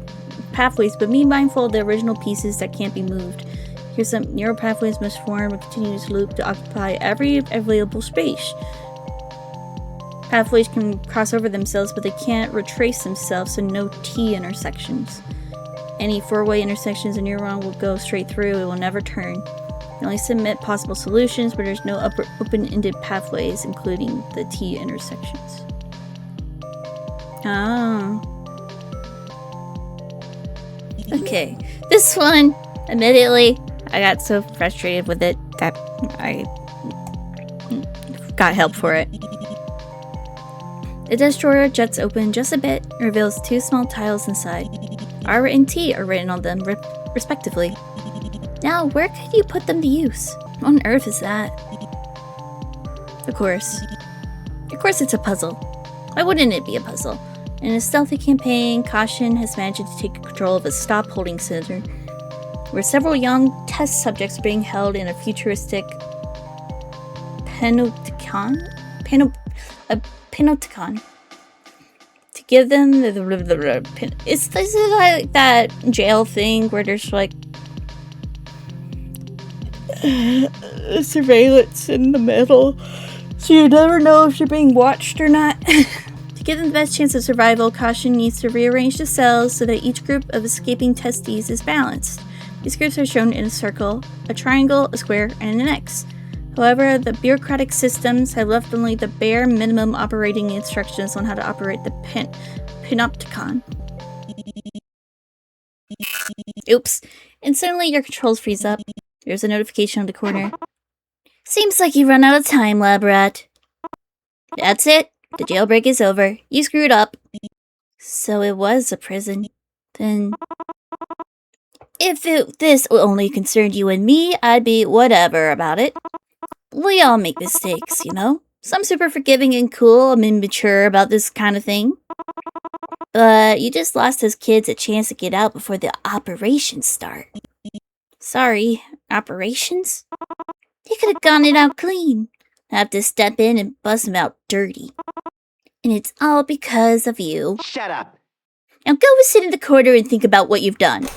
be mindful of the original pieces that can't be moved. Here's some neural pathways must form a continuous loop to occupy every available space. Pathways can cross over themselves, but they can't retrace themselves, so no T intersections. Any four-way intersections a neuron will go straight through, it will never turn. You only submit possible solutions, but there's no open-ended pathways, including the T intersections. Ah. Okay, this one, admittedly, I got so frustrated with it that I got help for it. The destroyer juts open just a bit and reveals two small tiles inside. R and T are written on them, respectively. Now, where could you put them to use? What on earth is that? Of course it's a puzzle. Why wouldn't it be a puzzle? In a stealthy campaign, Caution has managed to take control of a stop holding center, where several young test subjects are being held in a futuristic panopticon to give them it's like that jail thing where there's like surveillance in the middle, so you never know if you're being watched or not. To give them the best chance of survival, Caution needs to rearrange the cells so that each group of escaping testees is balanced. These groups are shown in a circle, a triangle, a square, and an X. However, the bureaucratic systems have left only the bare minimum operating instructions on how to operate the Panopticon. Oops. And suddenly your controls freeze up. There's a notification on the corner. Seems like you run out of time, lab rat. That's it. The jailbreak is over. You screwed up. So it was a prison. Then... If this only concerned you and me, I'd be whatever about it. We all make mistakes, you know? Some super forgiving and cool, I'm immature about this kind of thing. But you just lost those kids a chance to get out before the operations start. Sorry, operations? You could have gotten it out clean. I have to step in and bust them out dirty. And it's all because of you. Shut up. Now go and sit in the corner and think about what you've done.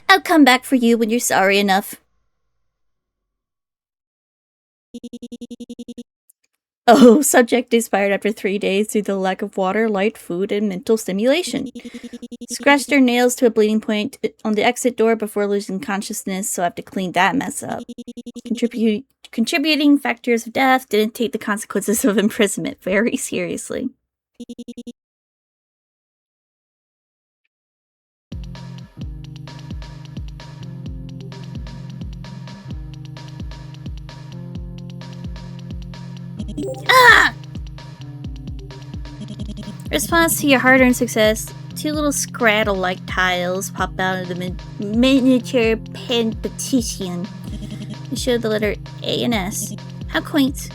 I'll come back for you when you're sorry enough. Oh, subject expired after 3 days due to the lack of water, light, food, and mental stimulation. Scratched their nails to a bleeding point on the exit door before losing consciousness, so I have to clean that mess up. Contributing factors of death, didn't take the consequences of imprisonment very seriously. Ah! Response to your hard-earned success, 2 little Scraddle-like tiles pop out of the miniature pen petition. They show the letter A and S. How quaint.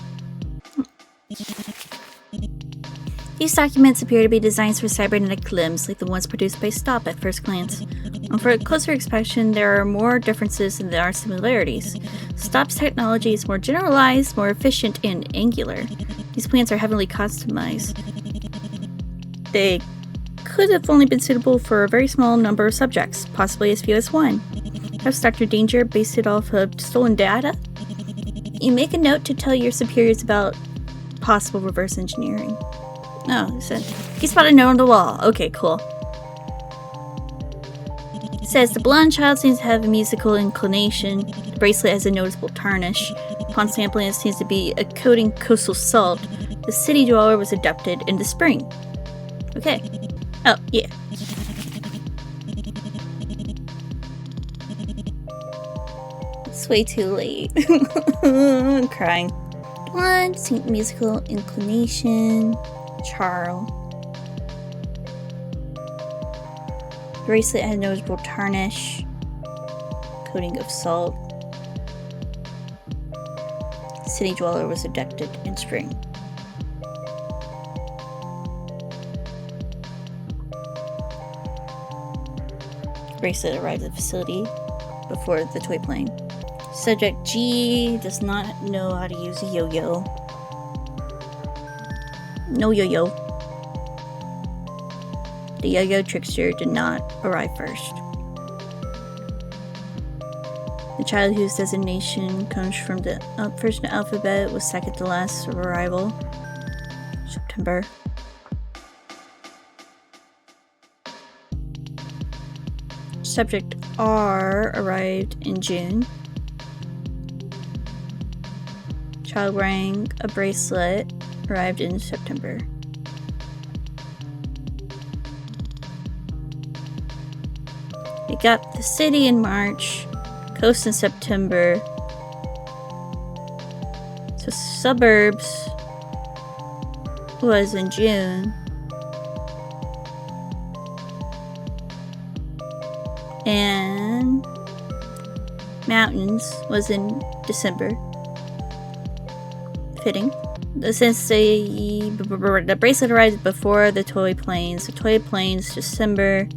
These documents appear to be designs for cybernetic limbs, like the ones produced by Stop at first glance. For a closer inspection, there are more differences than there are similarities. Stop's technology is more generalized, more efficient, and angular. These plans are heavily customized. They could have only been suitable for a very small number of subjects, possibly as few as 1. Perhaps Dr. Danger based it off of stolen data? You make a note to tell your superiors about possible reverse engineering. Oh, it said he spotted a note on the wall. Okay, cool. It says the blonde child seems to have a musical inclination. The bracelet has a noticeable tarnish. Upon sampling, it seems to be a coating coastal salt. The city dweller was abducted in the spring. Okay. Oh, yeah. It's way too late. I'm crying. Blonde, musical inclination. Charles. Bracelet had noticeable tarnish. Coating of salt. City dweller was abducted in spring. Bracelet arrived at the facility before the toy plane. Subject G does not know how to use a yo-yo. No yo-yo. The yo-yo trickster did not arrive first. The child whose designation comes from the first alphabet was second to last of arrival. September. Subject R arrived in June. Child wearing a bracelet arrived in September. They got the city in March, coast in September. So suburbs was in June. And mountains was in December. Fitting. Since the bracelet arrived before the toy planes. The toy planes December.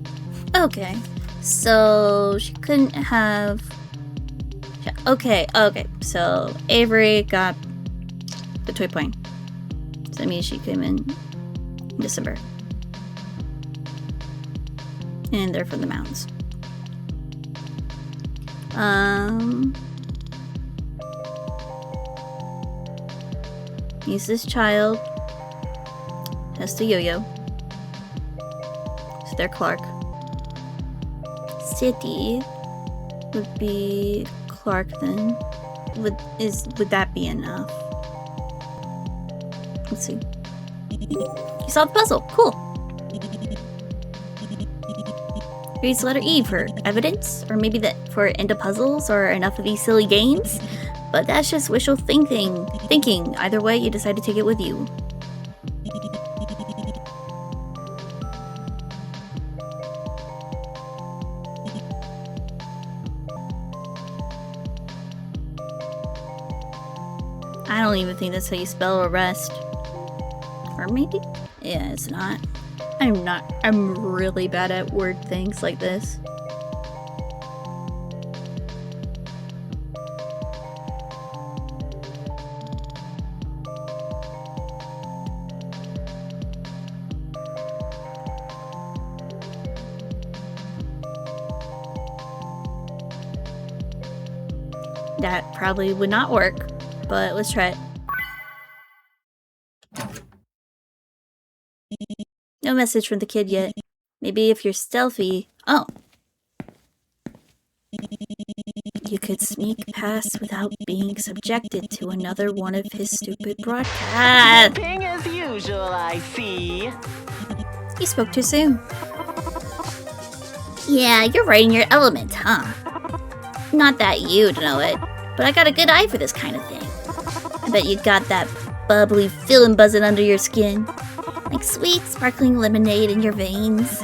Okay. So she couldn't have. Okay. So Avery got the toy plane. So that means she came in December. And they're from the mountains. He's this child. Has the yo-yo. So they're Clark. City would be Clark, then would that be enough? Let's see. You solved the puzzle. Cool. Reads letter E for evidence, or maybe that for into puzzles or enough of these silly games. But that's just wishful thinking. Either way, you decide to take it with you. I don't even think that's how you spell arrest. Or maybe? Yeah, it's not. I'm really bad at word things like this. That probably would not work, but let's try it. No message from the kid yet. Maybe if you're stealthy... Oh! You could sneak past without being subjected to another one of his stupid broadcasts. Ping as usual, I see. You spoke too soon. Yeah, you're right in your element, huh? Not that you'd know it, but I got a good eye for this kind of thing. I bet you got that bubbly feeling buzzing under your skin. Like sweet, sparkling lemonade in your veins.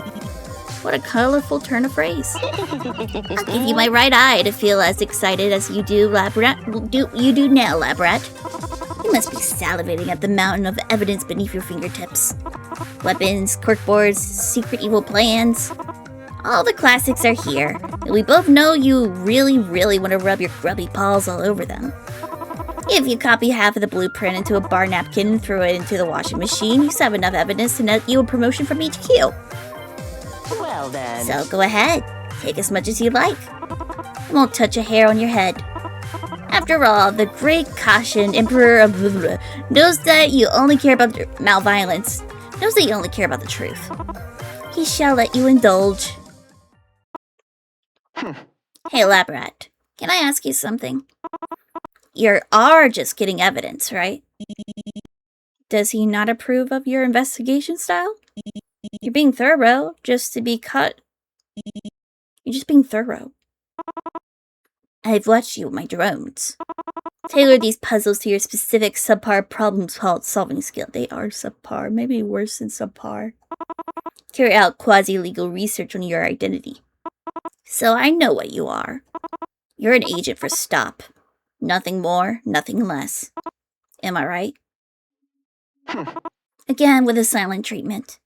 What a colorful turn of phrase. I'll give you my right eye to feel as excited as you do, lab rat. You do now, lab rat. You must be salivating at the mountain of evidence beneath your fingertips. Weapons, corkboards, secret evil plans. All the classics are here, and we both know you really, really want to rub your grubby paws all over them. If you copy half of the blueprint into a bar napkin and throw it into the washing machine, you have enough evidence to net you a promotion from HQ. Well then. So go ahead, take as much as you like. I won't touch a hair on your head. After all, the great Kashin, Emperor of knows that you only care about MalViolence, knows that you only care about the truth. He shall let you indulge. Hey, lab rat, can I ask you something? You are just getting evidence, right? Does he not approve of your investigation style? You're being thorough just to be caught. You're just being thorough. I've watched you with my drones. Tailor these puzzles to your specific subpar problem-solving skill. They are subpar, maybe worse than subpar. Carry out quasi-legal research on your identity. So I know what you are. You're an agent for STOP. Nothing more, nothing less. Am I right? Again, with a silent treatment.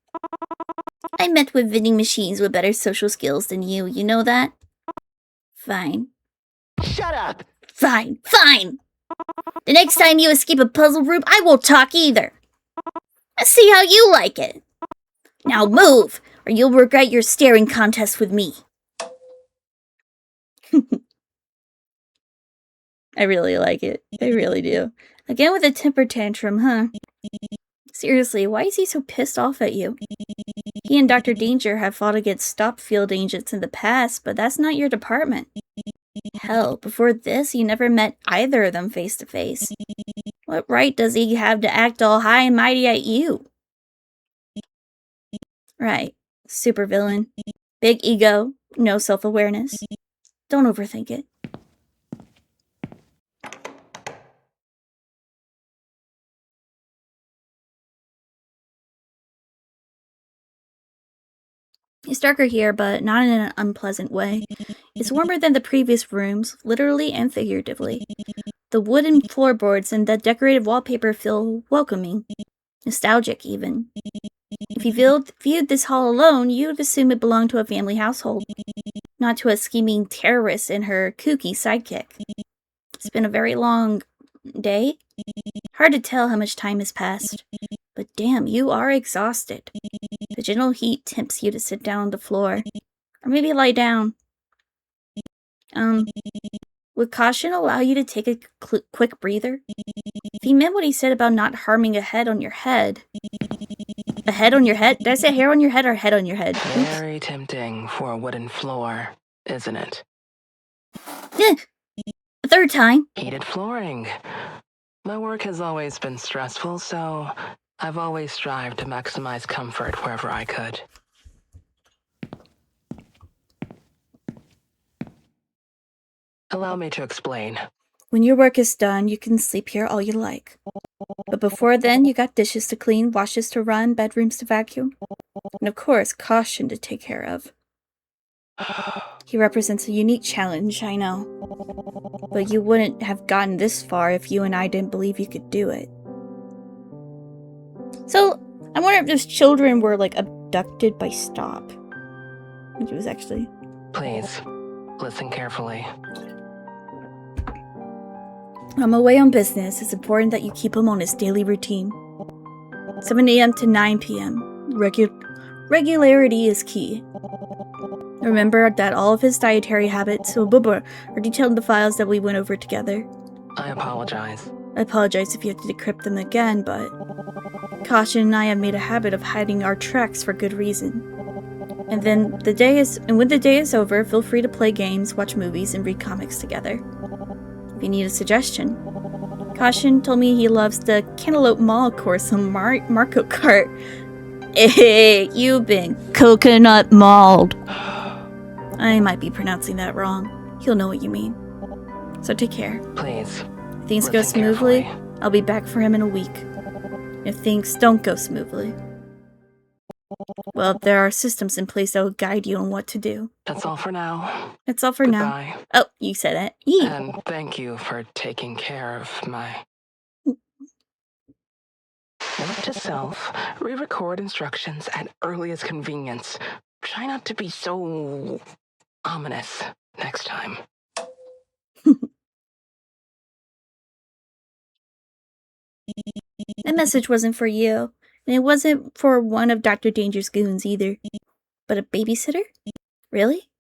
I met with vending machines with better social skills than you know that? Fine. Shut up! Fine. The next time you escape a puzzle room, I won't talk either. Let's see how you like it. Now move, or you'll regret your staring contest with me. I really like it. I really do. Again with a temper tantrum, huh? Seriously, why is he so pissed off at you? He and Dr. Danger have fought against stop field agents in the past, but that's not your department. Hell, before this, you never met either of them face to face. What right does he have to act all high and mighty at you? Right. Supervillain. Big ego. No self-awareness. Don't overthink it. It's darker here, but not in an unpleasant way. It's warmer than the previous rooms, literally and figuratively. The wooden floorboards and the decorated wallpaper feel welcoming. Nostalgic, even. If you viewed this hall alone, you'd assume it belonged to a family household, not to a scheming terrorist and her kooky sidekick. It's been a very long day. Hard to tell how much time has passed, but damn, you are exhausted. The gentle heat tempts you to sit down on the floor, or maybe lie down. Would caution allow you to take a quick breather? If he meant what he said about not harming a head on your head... A head on your head? Did I say hair on your head or head on your head? Very tempting for a wooden floor, isn't it? A third time. Heated flooring. My work has always been stressful, so I've always strived to maximize comfort wherever I could. Allow me to explain. When your work is done, you can sleep here all you like. But before then, you got dishes to clean, washes to run, bedrooms to vacuum, and of course, caution to take care of. He represents a unique challenge, I know. But you wouldn't have gotten this far if you and I didn't believe you could do it. So, I wonder if those children were, like, abducted by Stop. Which was actually... Please, listen carefully. I'm away on business. It's important that you keep him on his daily routine. 7 a.m. to 9 p.m. Regularity is key. Remember that all of his dietary habits are detailed in the files that we went over together. I apologize. I apologize if you have to decrypt them again, but Caution and I have made a habit of hiding our tracks for good reason. And when the day is over, feel free to play games, watch movies, and read comics together. If you need a suggestion. Caution told me he loves the Cantaloupe Mall course on Marco Kart. Hey, you've been coconut mauled. I might be pronouncing that wrong. He'll know what you mean. So take care. Please. If things go smoothly, I'll be back for him in a week. If things don't go smoothly, well, there are systems in place that will guide you on what to do. That's all for now. That's all for Goodbye. now. Oh, you said it. Yee. And thank you for taking care of my... Note to self, re-record instructions at earliest convenience. Try not to be so ominous next time. That message wasn't for you, and it wasn't for one of Dr. Danger's goons either. But a babysitter? Really?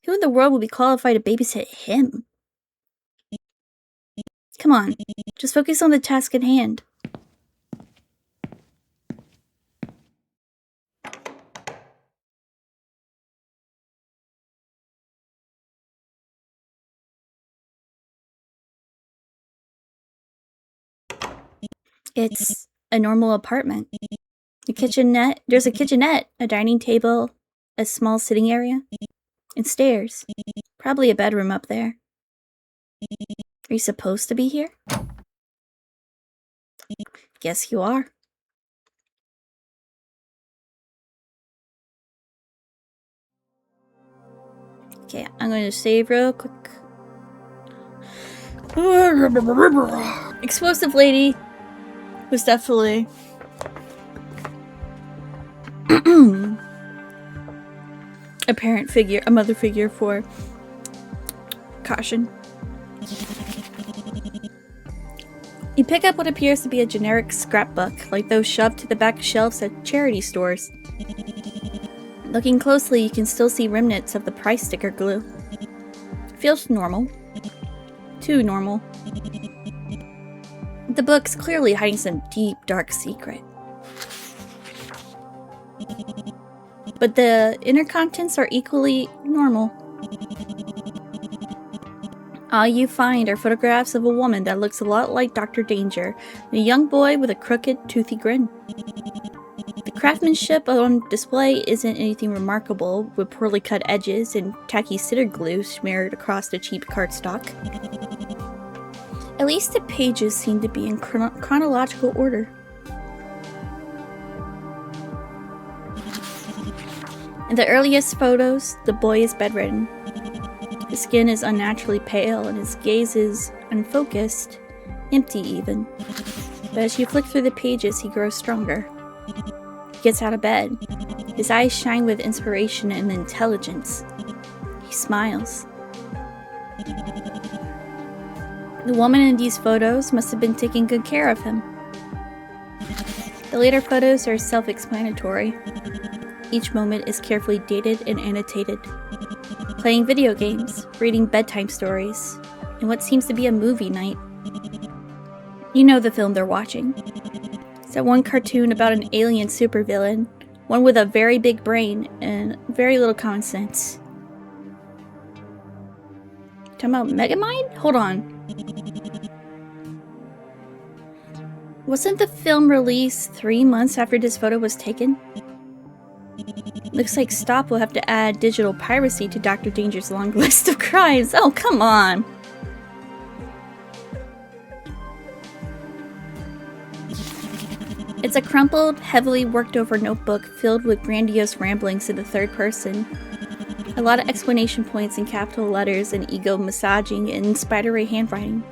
Who in the world would be qualified to babysit him? Come on, just focus on the task at hand. It's a normal apartment. There's a kitchenette, a dining table, a small sitting area, and stairs. Probably a bedroom up there. Are you supposed to be here? Guess you are. Okay, I'm going to save real quick. Explosive lady was definitely a mother figure for Caution. You pick up what appears to be a generic scrapbook, like those shoved to the back shelves at charity stores. Looking closely, you can still see remnants of the price sticker glue. Feels normal. Too normal. The book's clearly hiding some deep, dark secret. But the inner contents are equally normal. All you find are photographs of a woman that looks a lot like Dr. Danger and a young boy with a crooked, toothy grin. The craftsmanship on display isn't anything remarkable, with poorly cut edges and tacky sitter glue smeared across the cheap cardstock. At least the pages seem to be in chronological order. In the earliest photos, the boy is bedridden. His skin is unnaturally pale and his gaze is unfocused, empty even. But as you flick through the pages, he grows stronger. He gets out of bed. His eyes shine with inspiration and intelligence. He smiles. The woman in these photos must have been taking good care of him. The later photos are self-explanatory. Each moment is carefully dated and annotated. Playing video games, reading bedtime stories, and what seems to be a movie night. You know the film they're watching. It's that one cartoon about an alien supervillain, one with a very big brain and very little common sense. Talking about Megamind? Hold on. Wasn't the film released 3 months after this photo was taken? Looks like Stop will have to add digital piracy to Dr. Danger's long list of crimes. Oh, come on! It's a crumpled, heavily worked over notebook filled with grandiose ramblings in the third person. A lot of exclamation points in capital letters and ego massaging in spidery handwriting.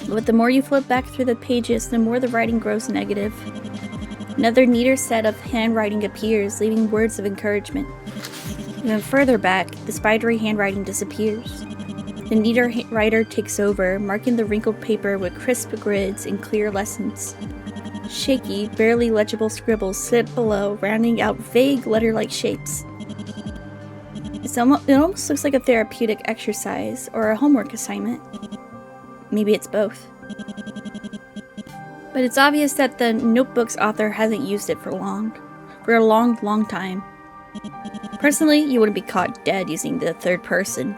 But the more you flip back through the pages, the more the writing grows negative. Another neater set of handwriting appears, leaving words of encouragement. Even further back, the spidery handwriting disappears. The neater writer takes over, marking the wrinkled paper with crisp grids and clear lessons. Shaky, barely legible scribbles sit below, rounding out vague letter-like shapes. It almost looks like a therapeutic exercise or a homework assignment. Maybe it's both. But it's obvious that the notebook's author hasn't used it for a long time. Personally, you wouldn't be caught dead using the third person.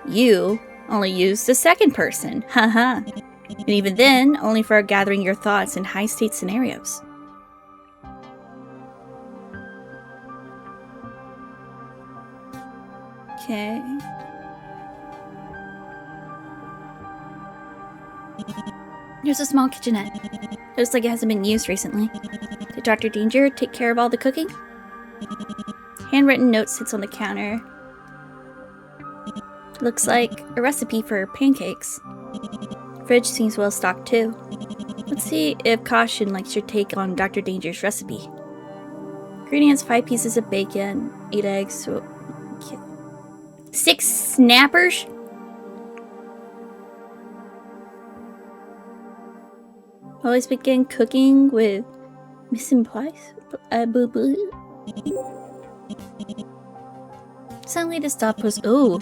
You only use the second person, haha. And even then, only for gathering your thoughts in high-state scenarios. Okay. There's a small kitchenette. Looks like it hasn't been used recently. Did Dr. Danger take care of all the cooking? Handwritten note sits on the counter. Looks like a recipe for pancakes. Fridge seems well stocked too. Let's see if Caution likes your take on Dr. Danger's recipe. Ingredients: 5 pieces of bacon, 8 eggs, 6 snappers. Always begin cooking with mise en place. Suddenly the stop post. Ooh.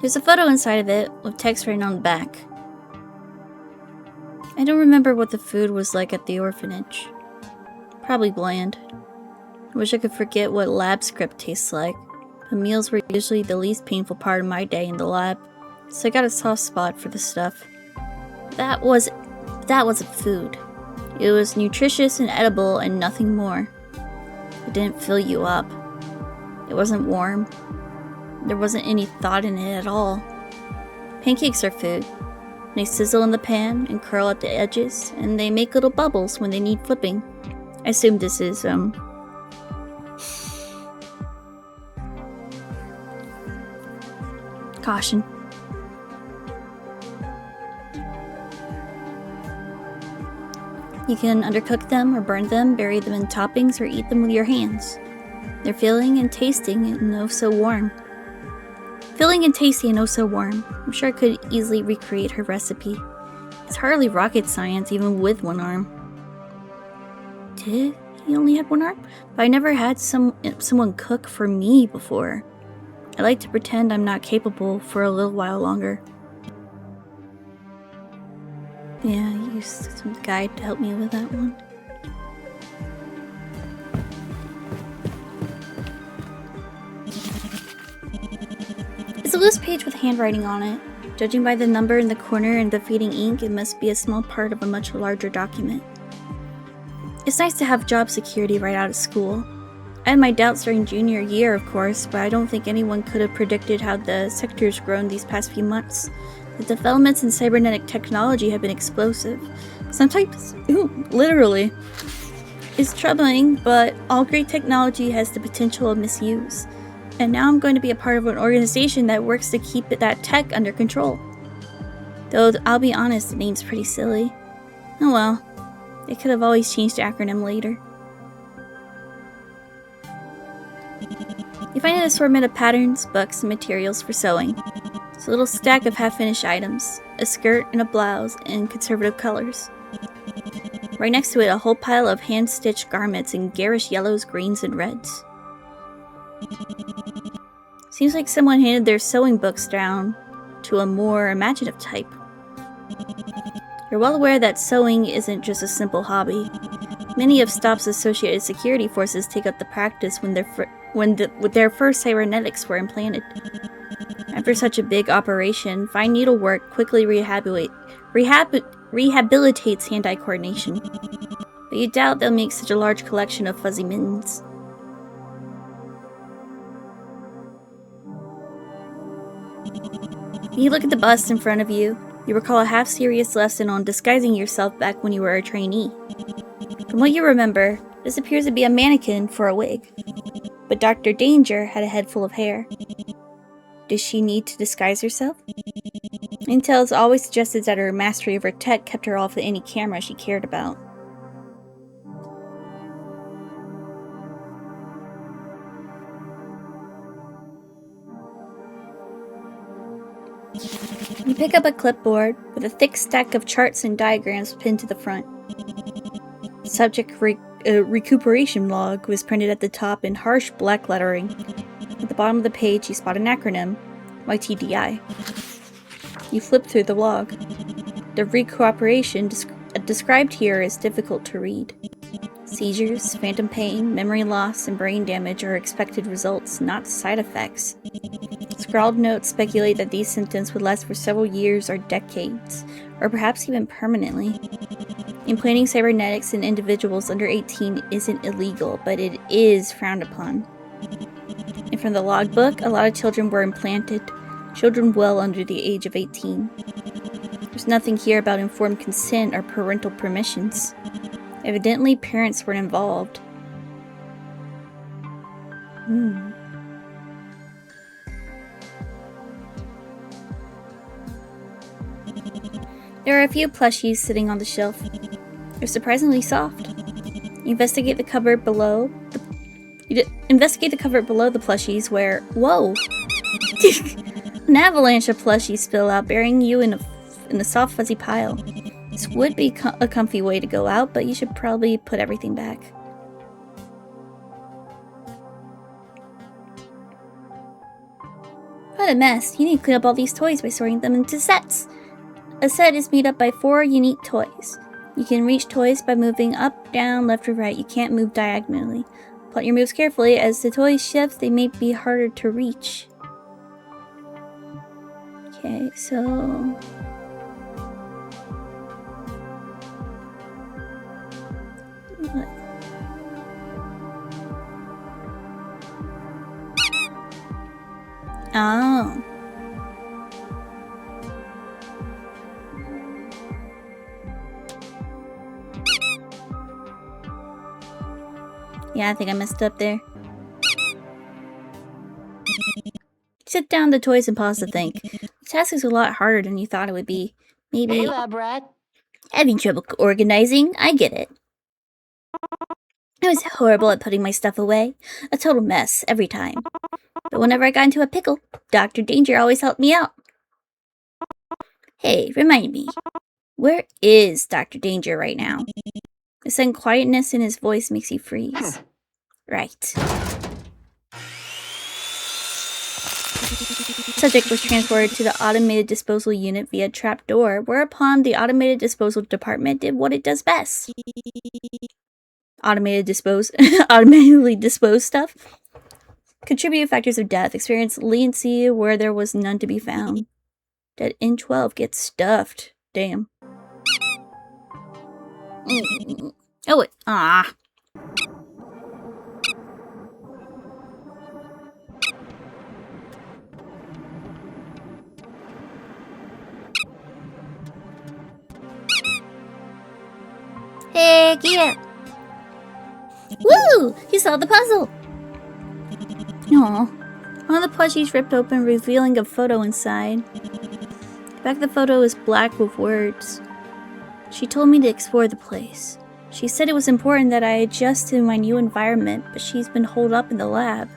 There's a photo inside of it with text written on the back. I don't remember what the food was like at the orphanage. Probably bland. I wish I could forget what lab script tastes like, but meals were usually the least painful part of my day in the lab, so I got a soft spot for the stuff. That wasn't food. It was nutritious and edible and nothing more. It didn't fill you up. It wasn't warm. There wasn't any thought in it at all. Pancakes are food. They sizzle in the pan and curl at the edges, and they make little bubbles when they need flipping. I assume this is, Caution. You can undercook them or burn them, bury them in toppings, or eat them with your hands. They're filling and tasting and oh so warm. Filling and tasty and oh so warm. I'm sure I could easily recreate her recipe. It's hardly rocket science, even with one arm. Did he only had one arm? But I never had someone cook for me before. I like to pretend I'm not capable for a little while longer. Yeah, I used some guide to help me with that one. It's a loose page with handwriting on it. Judging by the number in the corner and the fading ink, it must be a small part of a much larger document. It's nice to have job security right out of school. I had my doubts during junior year, of course, but I don't think anyone could have predicted how the sector's grown these past few months. The developments in cybernetic technology have been explosive. Sometimes, literally. It's troubling, but all great technology has the potential of misuse. And now I'm going to be a part of an organization that works to keep that tech under control. Though, I'll be honest, the name's pretty silly. Oh well. They could have always changed the acronym later. You find an assortment of patterns, books, and materials for sewing. It's a little stack of half-finished items, a skirt and a blouse in conservative colors. Right next to it, a whole pile of hand-stitched garments in garish yellows, greens, and reds. Seems like someone handed their sewing books down to a more imaginative type. You're well aware that sewing isn't just a simple hobby. Many of Stop's associated security forces take up the practice when their first cybernetics were implanted. After such a big operation, fine needlework quickly rehabilitates hand-eye coordination. But you doubt they'll make such a large collection of fuzzy mittens. You look at the bust in front of you. You recall a half-serious lesson on disguising yourself back when you were a trainee. From what you remember, this appears to be a mannequin for a wig. But Dr. Danger had a head full of hair. Does she need to disguise herself? Intel has always suggested that her mastery of her tech kept her off of any camera she cared about. You pick up a clipboard with a thick stack of charts and diagrams pinned to the front. Subject recuperation log was printed at the top in harsh black lettering. At the bottom of the page, you spot an acronym, YTDI. You flip through the log. The recuperation described here is difficult to read. Seizures, phantom pain, memory loss, and brain damage are expected results, not side effects. Scrawled notes speculate that these symptoms would last for several years or decades, or perhaps even permanently. Implanting cybernetics in individuals under 18 isn't illegal, but it is frowned upon. And from the logbook, a lot of children were implanted, children well under the age of 18. There's nothing here about informed consent or parental permissions. Evidently, parents were involved. There are a few plushies sitting on the shelf. They're surprisingly soft. You investigate the cupboard below. The plushies where, whoa! An avalanche of plushies spill out, burying you in a soft fuzzy pile. This would be a comfy way to go out, but you should probably put everything back. What a mess. You need to clean up all these toys by sorting them into sets. A set is made up by 4 unique toys. You can reach toys by moving up, down, left, or right. You can't move diagonally. Plot your moves carefully. As the toys shift, they may be harder to reach. Okay, so... what? Oh. Yeah, I think I messed up there. Sit down the toys and pause to think. The task is a lot harder than you thought it would be. Maybe... Hey, lab rat. Having trouble organizing? I get it. I was horrible at putting my stuff away. A total mess, every time. But whenever I got into a pickle, Dr. Danger always helped me out. Hey, remind me. Where is Dr. Danger right now? The sudden quietness in his voice makes you freeze. Right. Subject was transported to the automated disposal unit via trapdoor, whereupon the automated disposal department did what it does best. Automatically dispose stuff. Contributed factors of death. Experience leniency where there was none to be found. Dead in 12 gets stuffed. Damn. Oh wait. Ah. Heck yeah! Woo! You solved the puzzle! Aww. One of the plushies ripped open, revealing a photo inside. The back of the photo is black with words. She told me to explore the place. She said it was important that I adjust to my new environment, but she's been holed up in the lab.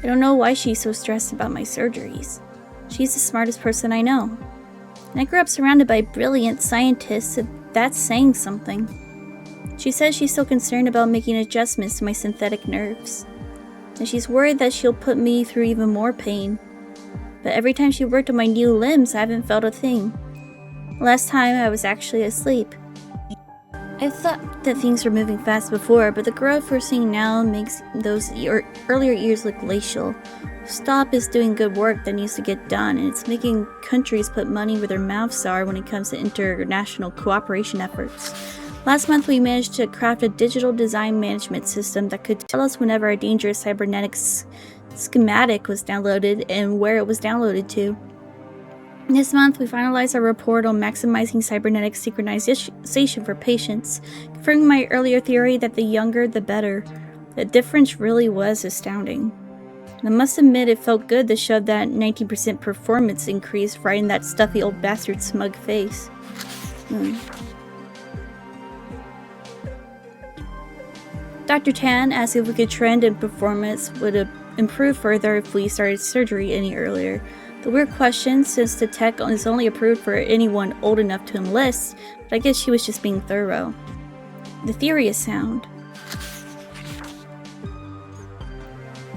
I don't know why she's so stressed about my surgeries. She's the smartest person I know. And I grew up surrounded by brilliant scientists, so that's saying something. She says she's still concerned about making adjustments to my synthetic nerves. And she's worried that she'll put me through even more pain. But every time she worked on my new limbs, I haven't felt a thing. Last time I was actually asleep. I thought that things were moving fast before, but the growth we're seeing now makes those earlier years look glacial. STOP is doing good work that needs to get done, and it's making countries put money where their mouths are when it comes to international cooperation efforts. Last month, we managed to craft a digital design management system that could tell us whenever a dangerous cybernetics schematic was downloaded and where it was downloaded to. This month, we finalized our report on maximizing cybernetic synchronization for patients, confirming my earlier theory that the younger, the better. The difference really was astounding. And I must admit it felt good to shove that 19% performance increase right in that stuffy old bastard's smug face. Dr. Tan asked if we could trend in performance would improve further if we started surgery any earlier. The weird question, since the tech is only approved for anyone old enough to enlist, but I guess she was just being thorough. The theory is sound.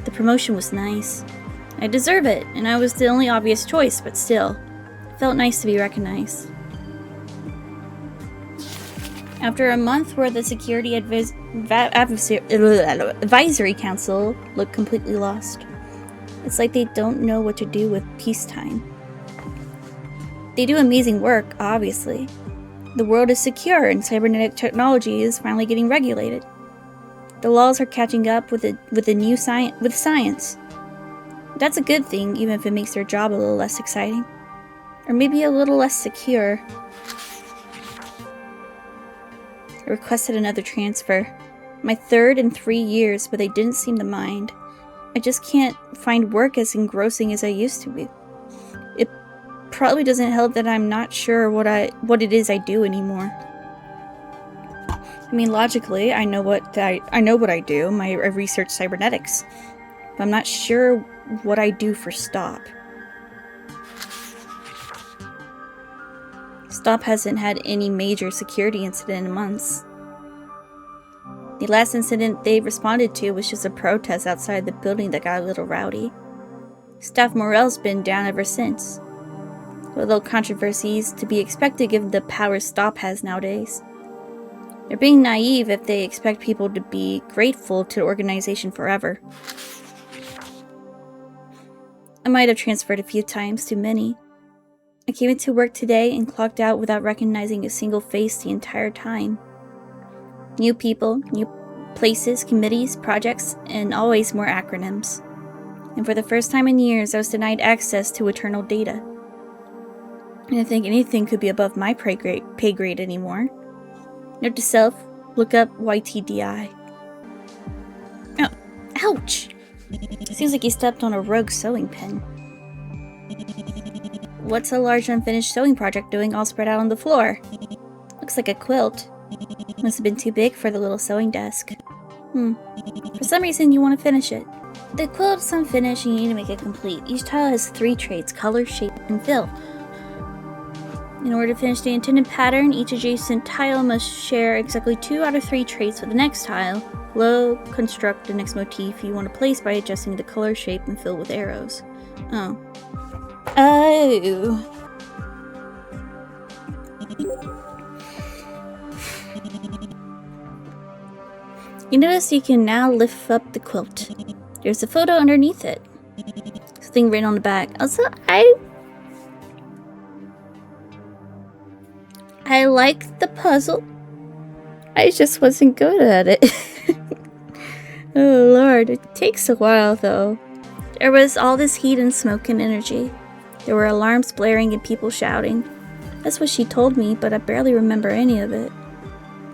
The promotion was nice. I deserve it, and I was the only obvious choice, but still. It felt nice to be recognized. After a month where the Security Advisory Council looked completely lost. It's like they don't know what to do with peacetime. They do amazing work, obviously. The world is secure and cybernetic technology is finally getting regulated. The laws are catching up with science. That's a good thing, even if it makes their job a little less exciting. Or maybe a little less secure. I requested another transfer. My third in 3 years, but they didn't seem to mind. I just can't find work as engrossing as I used to be. It probably doesn't help that I'm not sure what it is I do anymore. I mean, logically, I know what I do. I research cybernetics, but I'm not sure what I do for STOP. STOP hasn't had any major security incident in months. The last incident they responded to was just a protest outside the building that got a little rowdy. Staff morale's been down ever since. Although controversies to be expected given the power STOP has nowadays. They're being naive if they expect people to be grateful to the organization forever. I might have transferred a few times, too many. I came into work today and clocked out without recognizing a single face the entire time. New people, new places, committees, projects, and always more acronyms. And for the first time in years, I was denied access to eternal data. I didn't think anything could be above my pay grade anymore. Note to self, look up YTDI. Oh, ouch! Seems like you stepped on a rogue sewing pin. What's a large unfinished sewing project doing all spread out on the floor? Looks like a quilt. Must have been too big for the little sewing desk. For some reason, you want to finish it. The quilt is unfinished and you need to make it complete. Each tile has 3 traits: color, shape, and fill. In order to finish the intended pattern, each adjacent tile must share exactly 2 out of 3 traits with the next tile. Below, construct the next motif you want to place by adjusting the color, shape, and fill with arrows. Oh. You notice you can now lift up the quilt. There's a photo underneath it. Something written on the back. Also, I liked the puzzle. I just wasn't good at it. Oh lord, it takes a while though. There was all this heat and smoke and energy. There were alarms blaring and people shouting. That's what she told me, but I barely remember any of it.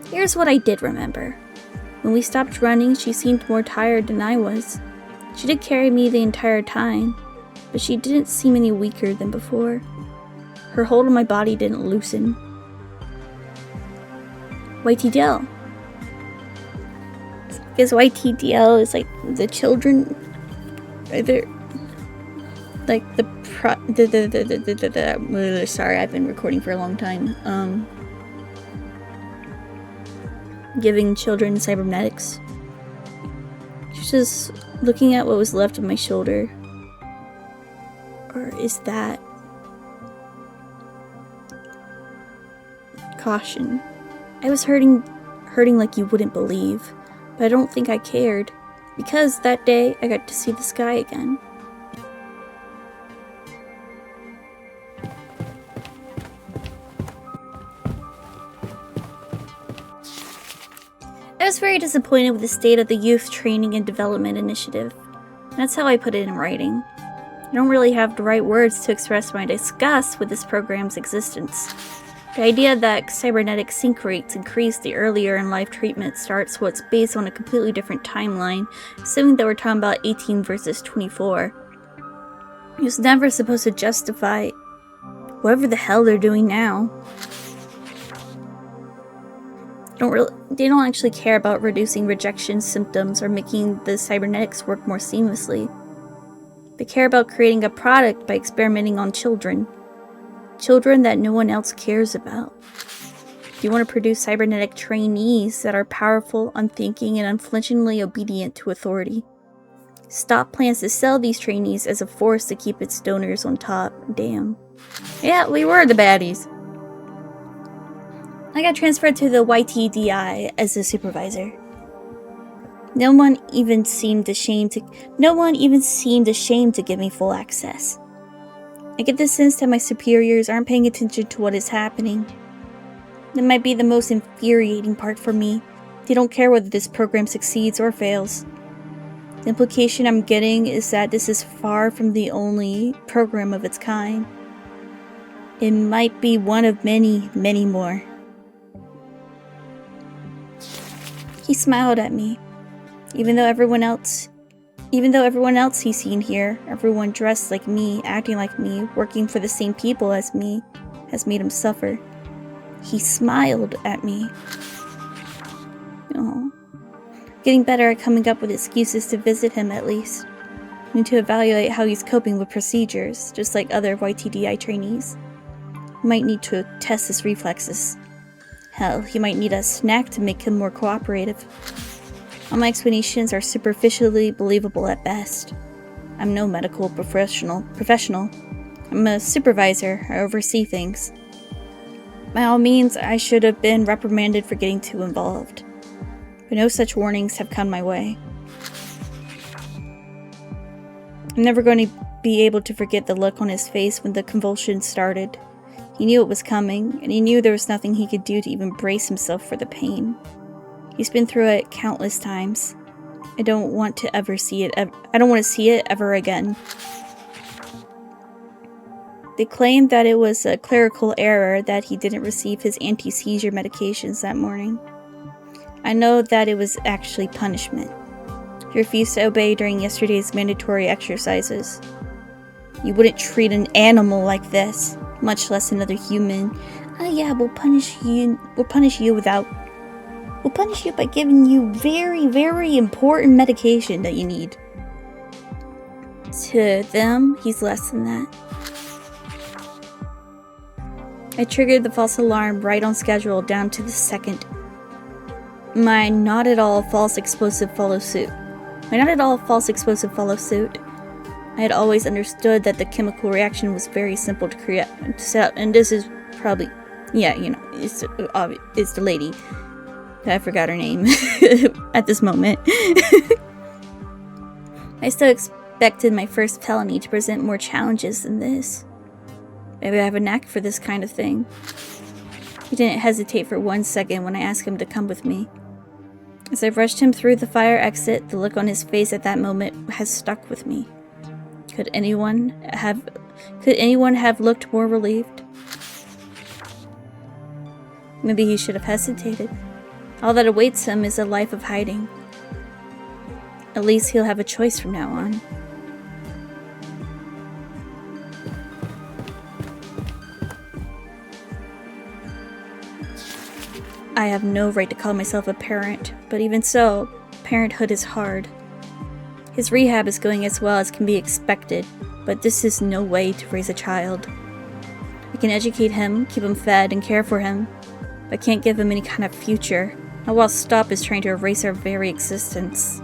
Here's what I did remember. When we stopped running, she seemed more tired than I was. She did carry me the entire time, but she didn't seem any weaker than before. Her hold on my body didn't loosen. YTDL. Because YTDL is like the children, either like sorry, I've been recording for a long time. Giving children cybernetics. She's just looking at what was left of my shoulder. Or is that caution? I was hurting hurting like you wouldn't believe, but I don't think I cared, because that day I got to see the sky again. I was very disappointed with the state of the Youth Training and Development Initiative. That's how I put it in writing. I don't really have the right words to express my disgust with this program's existence. The idea that cybernetic sync rates increase the earlier in life treatment starts what's based on a completely different timeline, assuming that we're talking about 18 versus 24. It was never supposed to justify whatever the hell they're doing now. They don't actually care about reducing rejection symptoms or making the cybernetics work more seamlessly. They care about creating a product by experimenting on children. Children that no one else cares about. You want to produce cybernetic trainees that are powerful, unthinking, and unflinchingly obedient to authority. Stop plans to sell these trainees as a force to keep its donors on top. Damn. Yeah, we were the baddies. I got transferred to the YTDI as a supervisor. No one even seemed ashamed to give me full access. I get the sense that my superiors aren't paying attention to what is happening. That might be the most infuriating part for me. They don't care whether this program succeeds or fails. The implication I'm getting is that this is far from the only program of its kind. It might be one of many, many more. He smiled at me. Even though everyone else he's seen here, everyone dressed like me, acting like me, working for the same people as me, has made him suffer. He smiled at me. Oh. Getting better at coming up with excuses to visit him at least. I need to evaluate how he's coping with procedures, just like other YTDI trainees. Might need to test his reflexes. Hell, he might need a snack to make him more cooperative. All my explanations are superficially believable at best. I'm no medical professional. I'm a supervisor. I oversee things. By all means, I should have been reprimanded for getting too involved. But no such warnings have come my way. I'm never going to be able to forget the look on his face when the convulsions started. He knew it was coming, and he knew there was nothing he could do to even brace himself for the pain. He's been through it countless times. I don't want to see it ever again. They claimed that it was a clerical error that he didn't receive his anti-seizure medications that morning. I know that it was actually punishment. He refused to obey during yesterday's mandatory exercises. You wouldn't treat an animal like this, much less another human. Oh yeah, we'll punish you by giving you very, very important medication that you need. To them, he's less than that. I triggered the false alarm right on schedule down to the second. My not at all false explosive follow suit. I had always understood that the chemical reaction was very simple to set up, and this is probably, it's the lady. I forgot her name at this moment. I still expected my first felony to present more challenges than this. Maybe I have a knack for this kind of thing. He didn't hesitate for 1 second when I asked him to come with me. As I rushed him through the fire exit, the look on his face at that moment has stuck with me. Could anyone have looked more relieved? Maybe he should have hesitated. All that awaits him is a life of hiding. At least he'll have a choice from now on. I have no right to call myself a parent, but even so, parenthood is hard. His rehab is going as well as can be expected, but this is no way to raise a child. I can educate him, keep him fed, and care for him, but can't give him any kind of future. Not while Stop is trying to erase our very existence.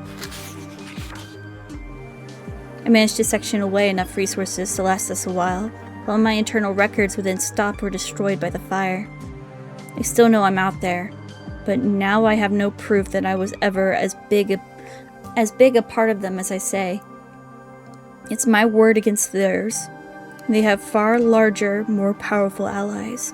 I managed to section away enough resources to last us a while my internal records within Stop were destroyed by the fire. I still know I'm out there. but now I have no proof that I was ever as big a part of them as I say. It's my word against theirs. They have far larger, more powerful allies.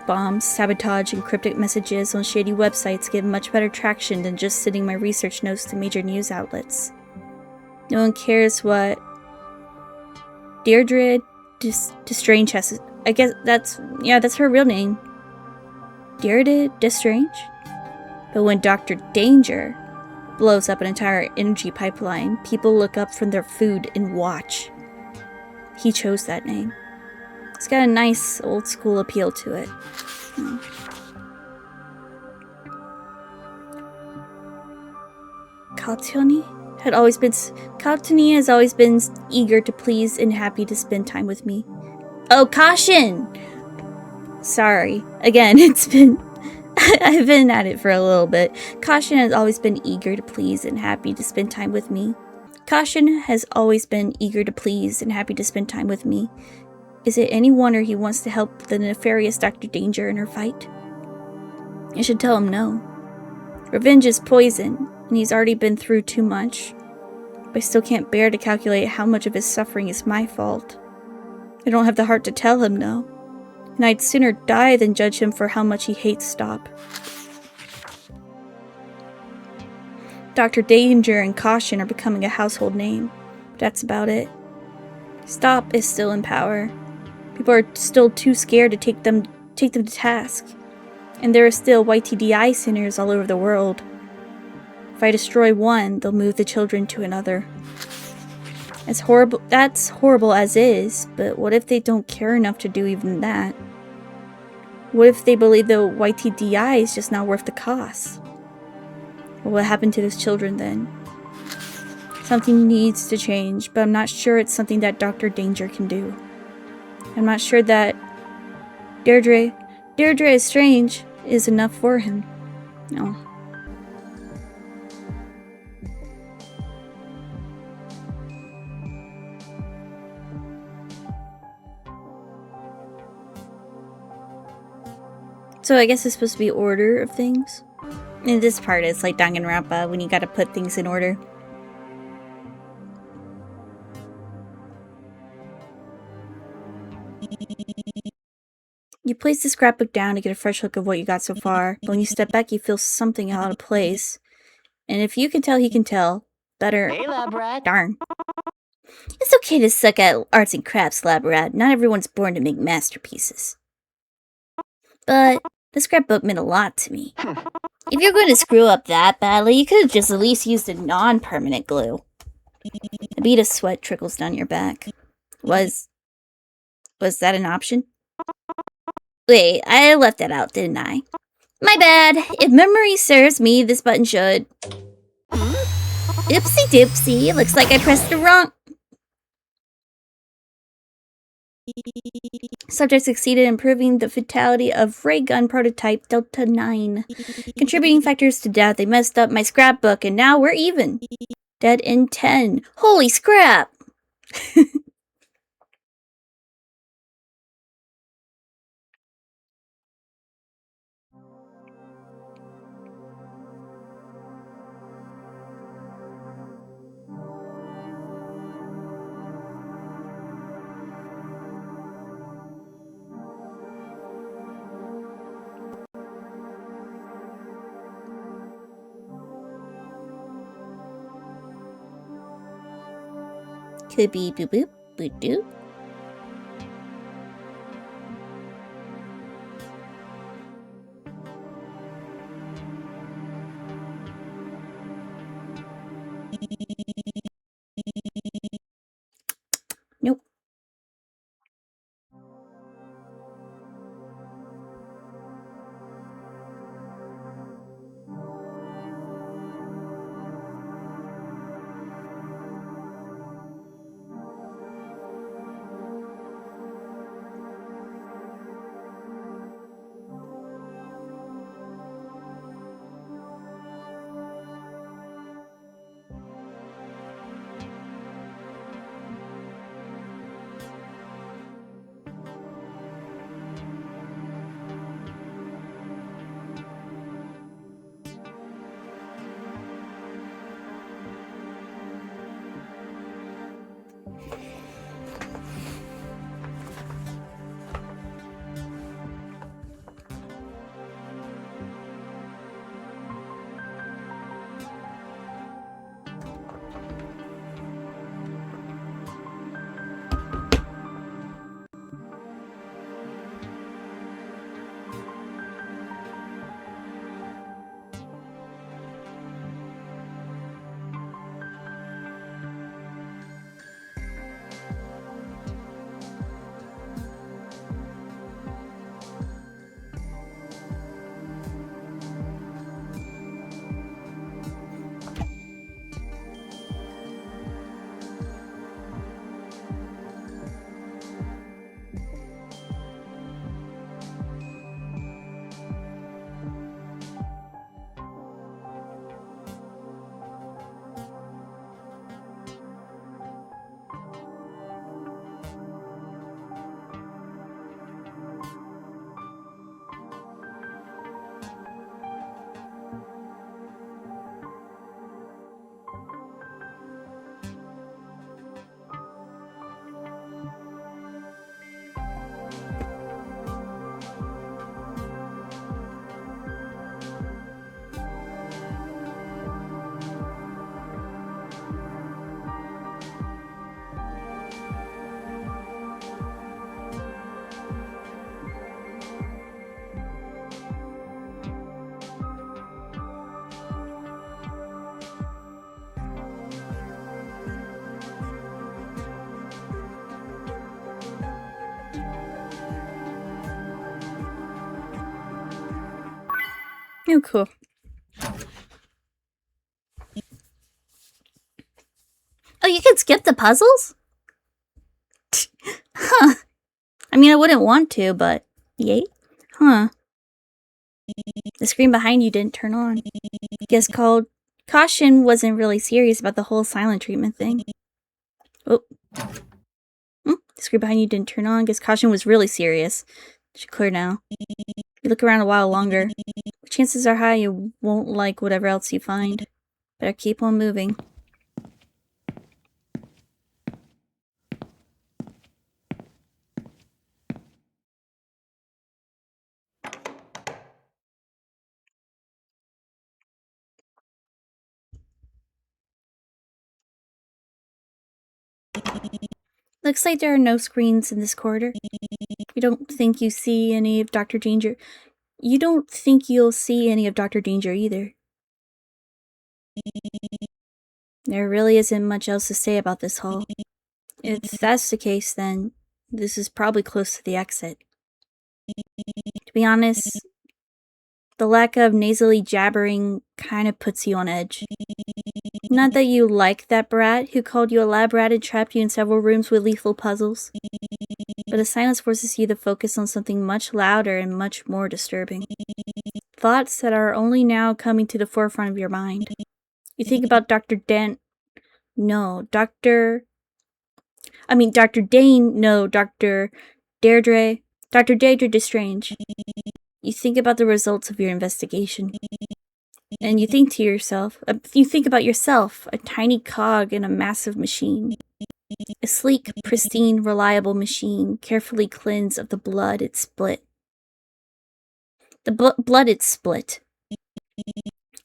Bombs, sabotage, and cryptic messages on shady websites give much better traction than just sending my research notes to major news outlets. No one cares what Deirdre Destrange has. I guess that's her real name. Deirdre Destrange? But when Dr. Danger blows up an entire energy pipeline, people look up from their food and watch. He chose that name. It's got a nice old school appeal to it. Kaltuni has always been eager to please and happy to spend time with me. Oh, caution! Sorry. Again, I've been at it for a little bit. Caution has always been eager to please and happy to spend time with me. Caution has always been eager to please and happy to spend time with me. Is it any wonder he wants to help the nefarious Dr. Danger in her fight? I should tell him no. Revenge is poison, and he's already been through too much. But I still can't bear to calculate how much of his suffering is my fault. I don't have the heart to tell him no. And I'd sooner die than judge him for how much he hates Stop. Dr. Danger and Caution are becoming a household name, but that's about it. Stop is still in power. People are still too scared to take them to task. And there are still YTDI centers all over the world. If I destroy one, they'll move the children to another. That's horrible as is, but what if they don't care enough to do even that? What if they believe the YTDI is just not worth the cost? What will happen to those children then? Something needs to change, but I'm not sure it's something that Dr. Danger can do. I'm not sure that Deirdre is strange is enough for him. No. So I guess it's supposed to be order of things. And this part is like Danganronpa when you gotta put things in order. You place the scrapbook down to get a fresh look of what you got so far, but when you step back you feel something out of place. And if you can tell, he can tell. Better. Hey, lab rat. Darn. It's okay to suck at arts and crafts, lab rat. Not everyone's born to make masterpieces. But the scrapbook meant a lot to me. If you're going to screw up that badly, you could have just at least used a non-permanent glue. A bead of sweat trickles down your back. Was that an option? Wait, I left that out, didn't I? My bad. If memory serves me, this button should. Oopsie doopsie, looks like I pressed the wrong... Subject succeeded in proving the fatality of ray gun prototype Delta 9. Contributing factors to death, they messed up my scrapbook, and now we're even. Dead in 10. Holy scrap! Could be boop boop boop doo. Nope. Oh, cool. Oh, you can skip the puzzles? Huh. I mean, I wouldn't want to, but yay. Huh. The screen behind you didn't turn on. Guess caution wasn't really serious about the whole silent treatment thing. Oh. The screen behind you didn't turn on. Guess caution was really serious. Should clear now. You look around a while longer. Chances are high you won't like whatever else you find. Better keep on moving. Looks like there are no screens in this corridor. You don't think you see any of Dr. Danger. You don't think you'll see any of Dr. Danger either. There really isn't much else to say about this hall. If that's the case, then this is probably close to the exit. To be honest, the lack of nasally jabbering kind of puts you on edge. Not that you like that brat who called you a lab rat and trapped you in several rooms with lethal puzzles, but the silence forces you to focus on something much louder and much more disturbing. Thoughts that are only now coming to the forefront of your mind. You think about Dr. Dane, no, Dr. Deirdre, Dr. Deirdre Destrange. You think about the results of your investigation. And you think about yourself, a tiny cog in a massive machine. A sleek, pristine, reliable machine, carefully cleansed of the blood it split. The blood it split.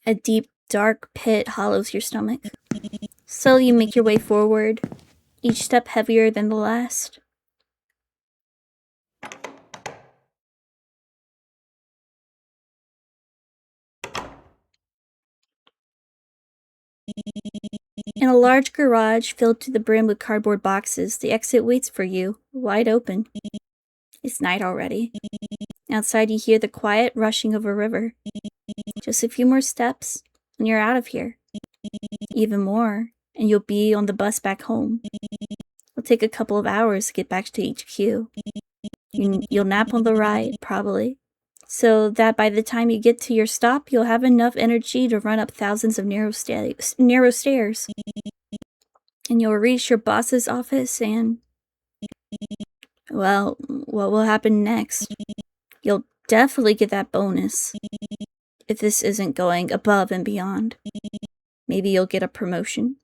A deep, dark pit hollows your stomach. So you make your way forward, each step heavier than the last. In a large garage filled to the brim with cardboard boxes, the exit waits for you, wide open. It's night already. Outside you hear the quiet rushing of a river. Just a few more steps, and you're out of here. Even more, and you'll be on the bus back home. It'll take a couple of hours to get back to HQ. You'll nap on the ride, probably, so that by the time you get to your stop, you'll have enough energy to run up thousands of narrow stairs. And you'll reach your boss's office and... well, what will happen next? You'll definitely get that bonus. If this isn't going above and beyond. Maybe you'll get a promotion.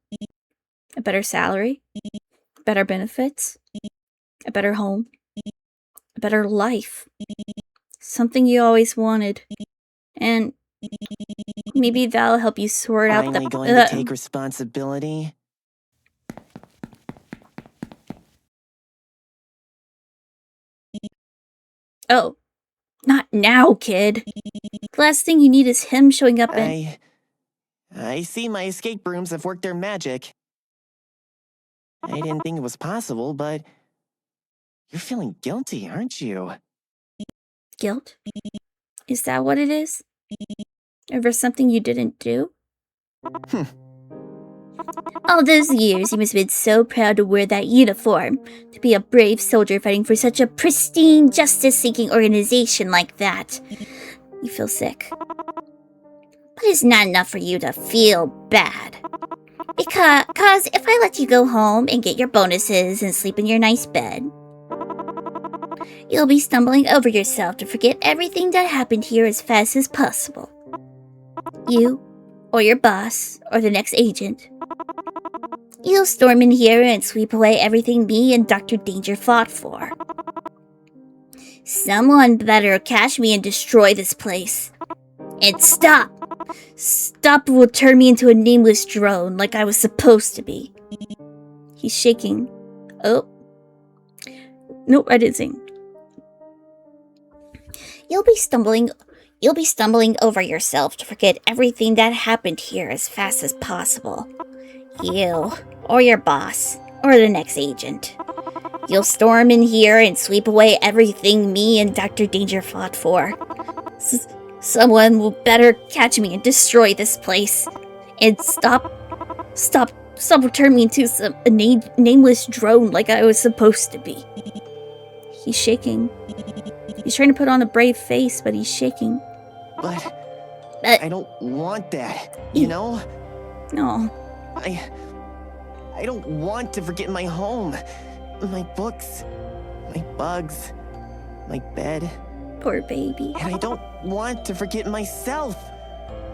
A better salary. Better benefits. A better home. A better life. Something you always wanted. And maybe that'll help you sort out the... Finally going to take responsibility? Oh, not now, kid. The last thing you need is him showing up and... I see my escape rooms have worked their magic. I didn't think it was possible, but you're feeling guilty, aren't you? Guilt? Is that what it is? Over something you didn't do? All those years, you must have been so proud to wear that uniform, to be a brave soldier fighting for such a pristine, justice-seeking organization like that. You feel sick. But it's not enough for you to feel bad. Because if I let you go home and get your bonuses and sleep in your nice bed, you'll be stumbling over yourself to forget everything that happened here as fast as possible. You, or your boss, or the next agent. You'll storm in here and sweep away everything me and Dr. Danger fought for. Someone better catch me and destroy this place. And stop! Stop will turn me into a nameless drone like I was supposed to be. He's shaking. Oh. Nope, I didn't sing. You'll be stumbling over yourself to forget everything that happened here as fast as possible. You, or your boss, or the next agent. You'll storm in here and sweep away everything me and Dr. Danger fought for. Someone will better catch me and destroy this place. And stop turning me into a nameless drone like I was supposed to be. He's shaking. He's trying to put on a brave face, but he's shaking. But I don't want that, you know? No. I don't want to forget my home, my books, my bugs, my bed. Poor baby. And I don't want to forget myself.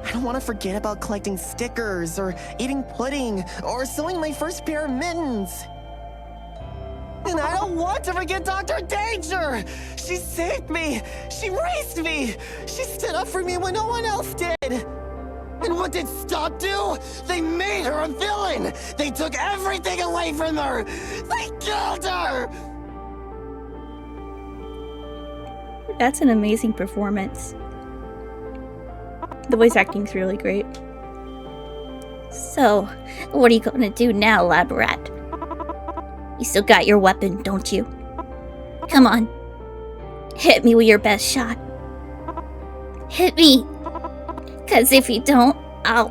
I don't want to forget about collecting stickers or eating pudding or sewing my first pair of mittens. And I don't want to forget Dr. Danger! She saved me! She raised me! She stood up for me when no one else did! And what did Stop do? They made her a villain! They took everything away from her! They killed her! That's an amazing performance. The voice acting's really great. So, what are you gonna do now, lab rat? You still got your weapon, don't you? Come on. Hit me with your best shot. Hit me! 'Cause if you don't, I'll...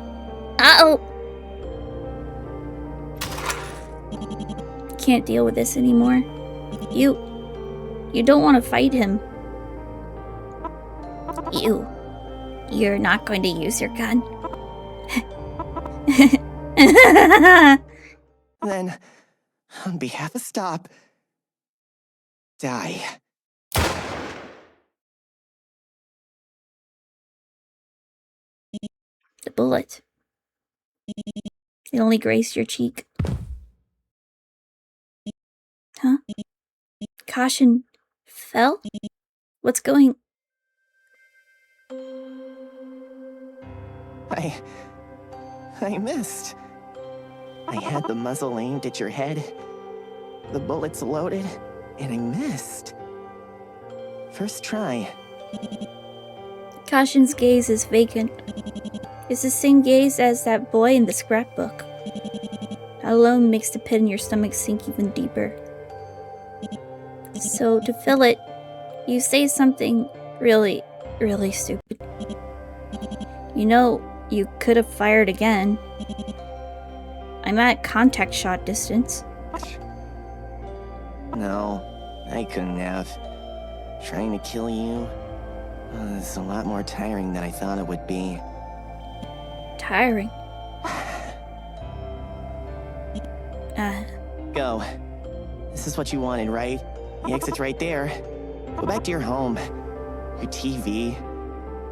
Can't deal with this anymore. You don't want to fight him. You're not going to use your gun. Then, on behalf of Stop, die. The bullet. It only grazed your cheek. Huh? Caution fell? What's going... I missed. I had the muzzle aimed at your head, the bullets loaded, and I missed. First try. Caution's gaze is vacant. It's the same gaze as that boy in the scrapbook. That alone makes the pit in your stomach sink even deeper. So, to fill it, you say something really, really stupid. You know, you could have fired again. I'm at contact shot distance. No, I couldn't have. Trying to kill you is a lot more tiring than I thought it would be. Tiring. Go. This is what you wanted, right? The exit's right there. Go back to your home. Your TV.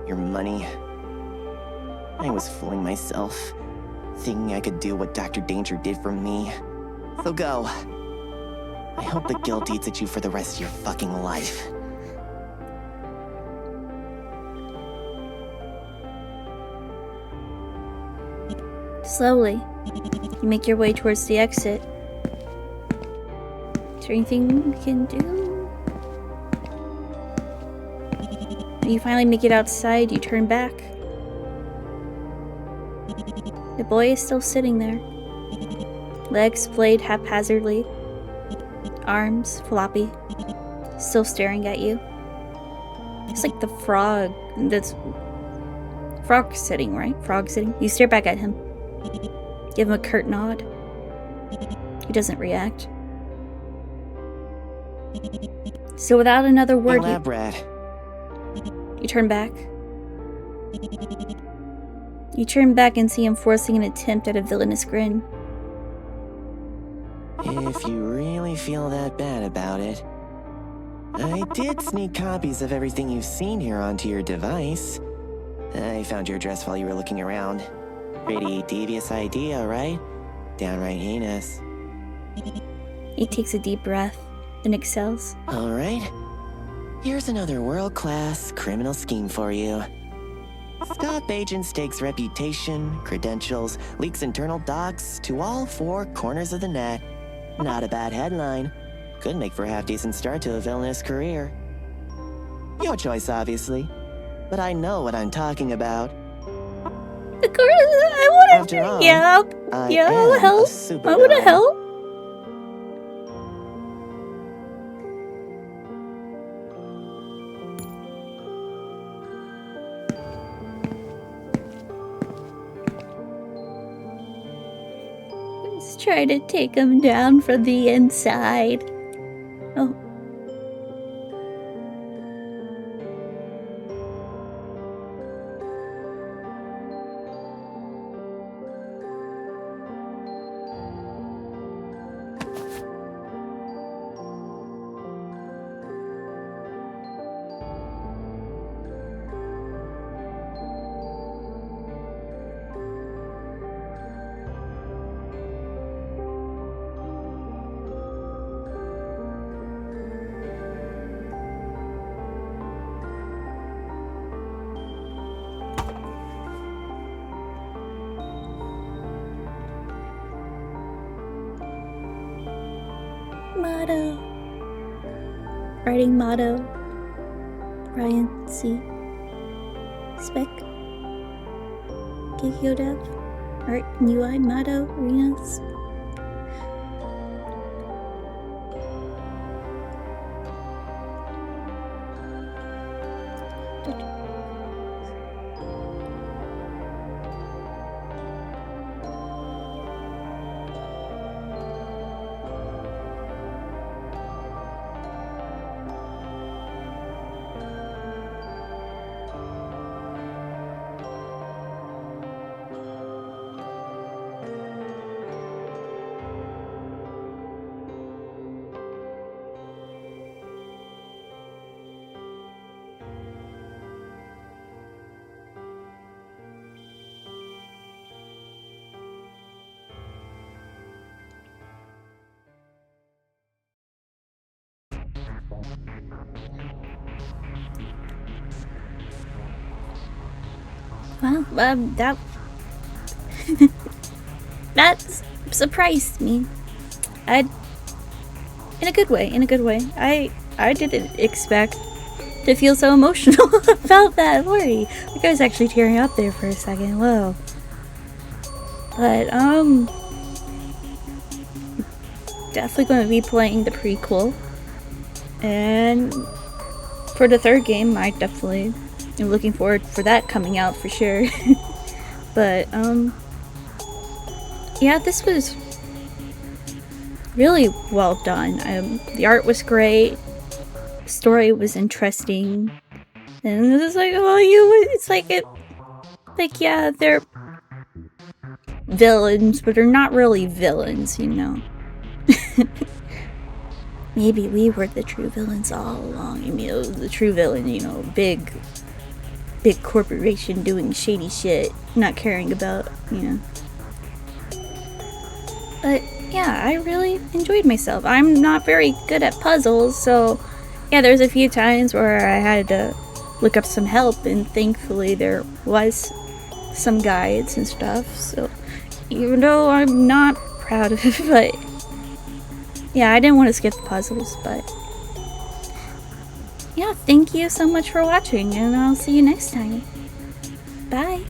Your money. I was fooling myself, thinking I could do what Dr. Danger did for me. So go. I hope the guilt eats at you for the rest of your fucking life. Slowly, you make your way towards the exit. Is there anything we can do? When you finally make it outside, you turn back. The boy is still sitting there. Legs splayed haphazardly. Arms floppy. Still staring at you. It's like the frog. That's... Frog sitting, right? Frog sitting. You stare back at him. Give him a curt nod. He doesn't react. So without another word, Hey, lab rat. you turn back. You turn back and see him forcing an attempt at a villainous grin. If you really feel that bad about it, I did sneak copies of everything you've seen here onto your device. I found your address while you were looking around. Pretty devious idea, right? Downright heinous. He takes a deep breath, then exhales. Alright. Here's another world-class criminal scheme for you. Stop Agent stakes reputation, credentials, leaks internal docs to all four corners of the net. Not a bad headline. Could make for a half-decent start to a villainous career. Your choice, obviously. But I know what I'm talking about. Of course, I wanna... After all, Yeah, I yeah, am I'll a help. supervillain. I wanna help. try to take him down from the inside. Oh. Motto. Writing motto. Ryan C. Spec. Kikyodev. Art and UI motto. Arenas. Well, that surprised me. In a good way. I didn't expect to feel so emotional about that Lori. Like I was actually tearing up there for a second. Whoa. But definitely going to be playing the prequel, and for the third game, I definitely am looking forward for that coming out for sure. But yeah, this was really well done. The art was great, the story was interesting, and it was like, oh, it's like yeah, they're villains, but they're not really villains, you know. Maybe we were the true villains all along. You know, the true villain, you know, big corporation doing shady shit, not caring about, you know. But yeah, I really enjoyed myself. I'm not very good at puzzles, so yeah, there's a few times where I had to look up some help, and thankfully there was some guides and stuff. So even though I'm not proud of it, but yeah, I didn't want to skip the puzzles, but yeah, thank you so much for watching, and I'll see you next time. Bye!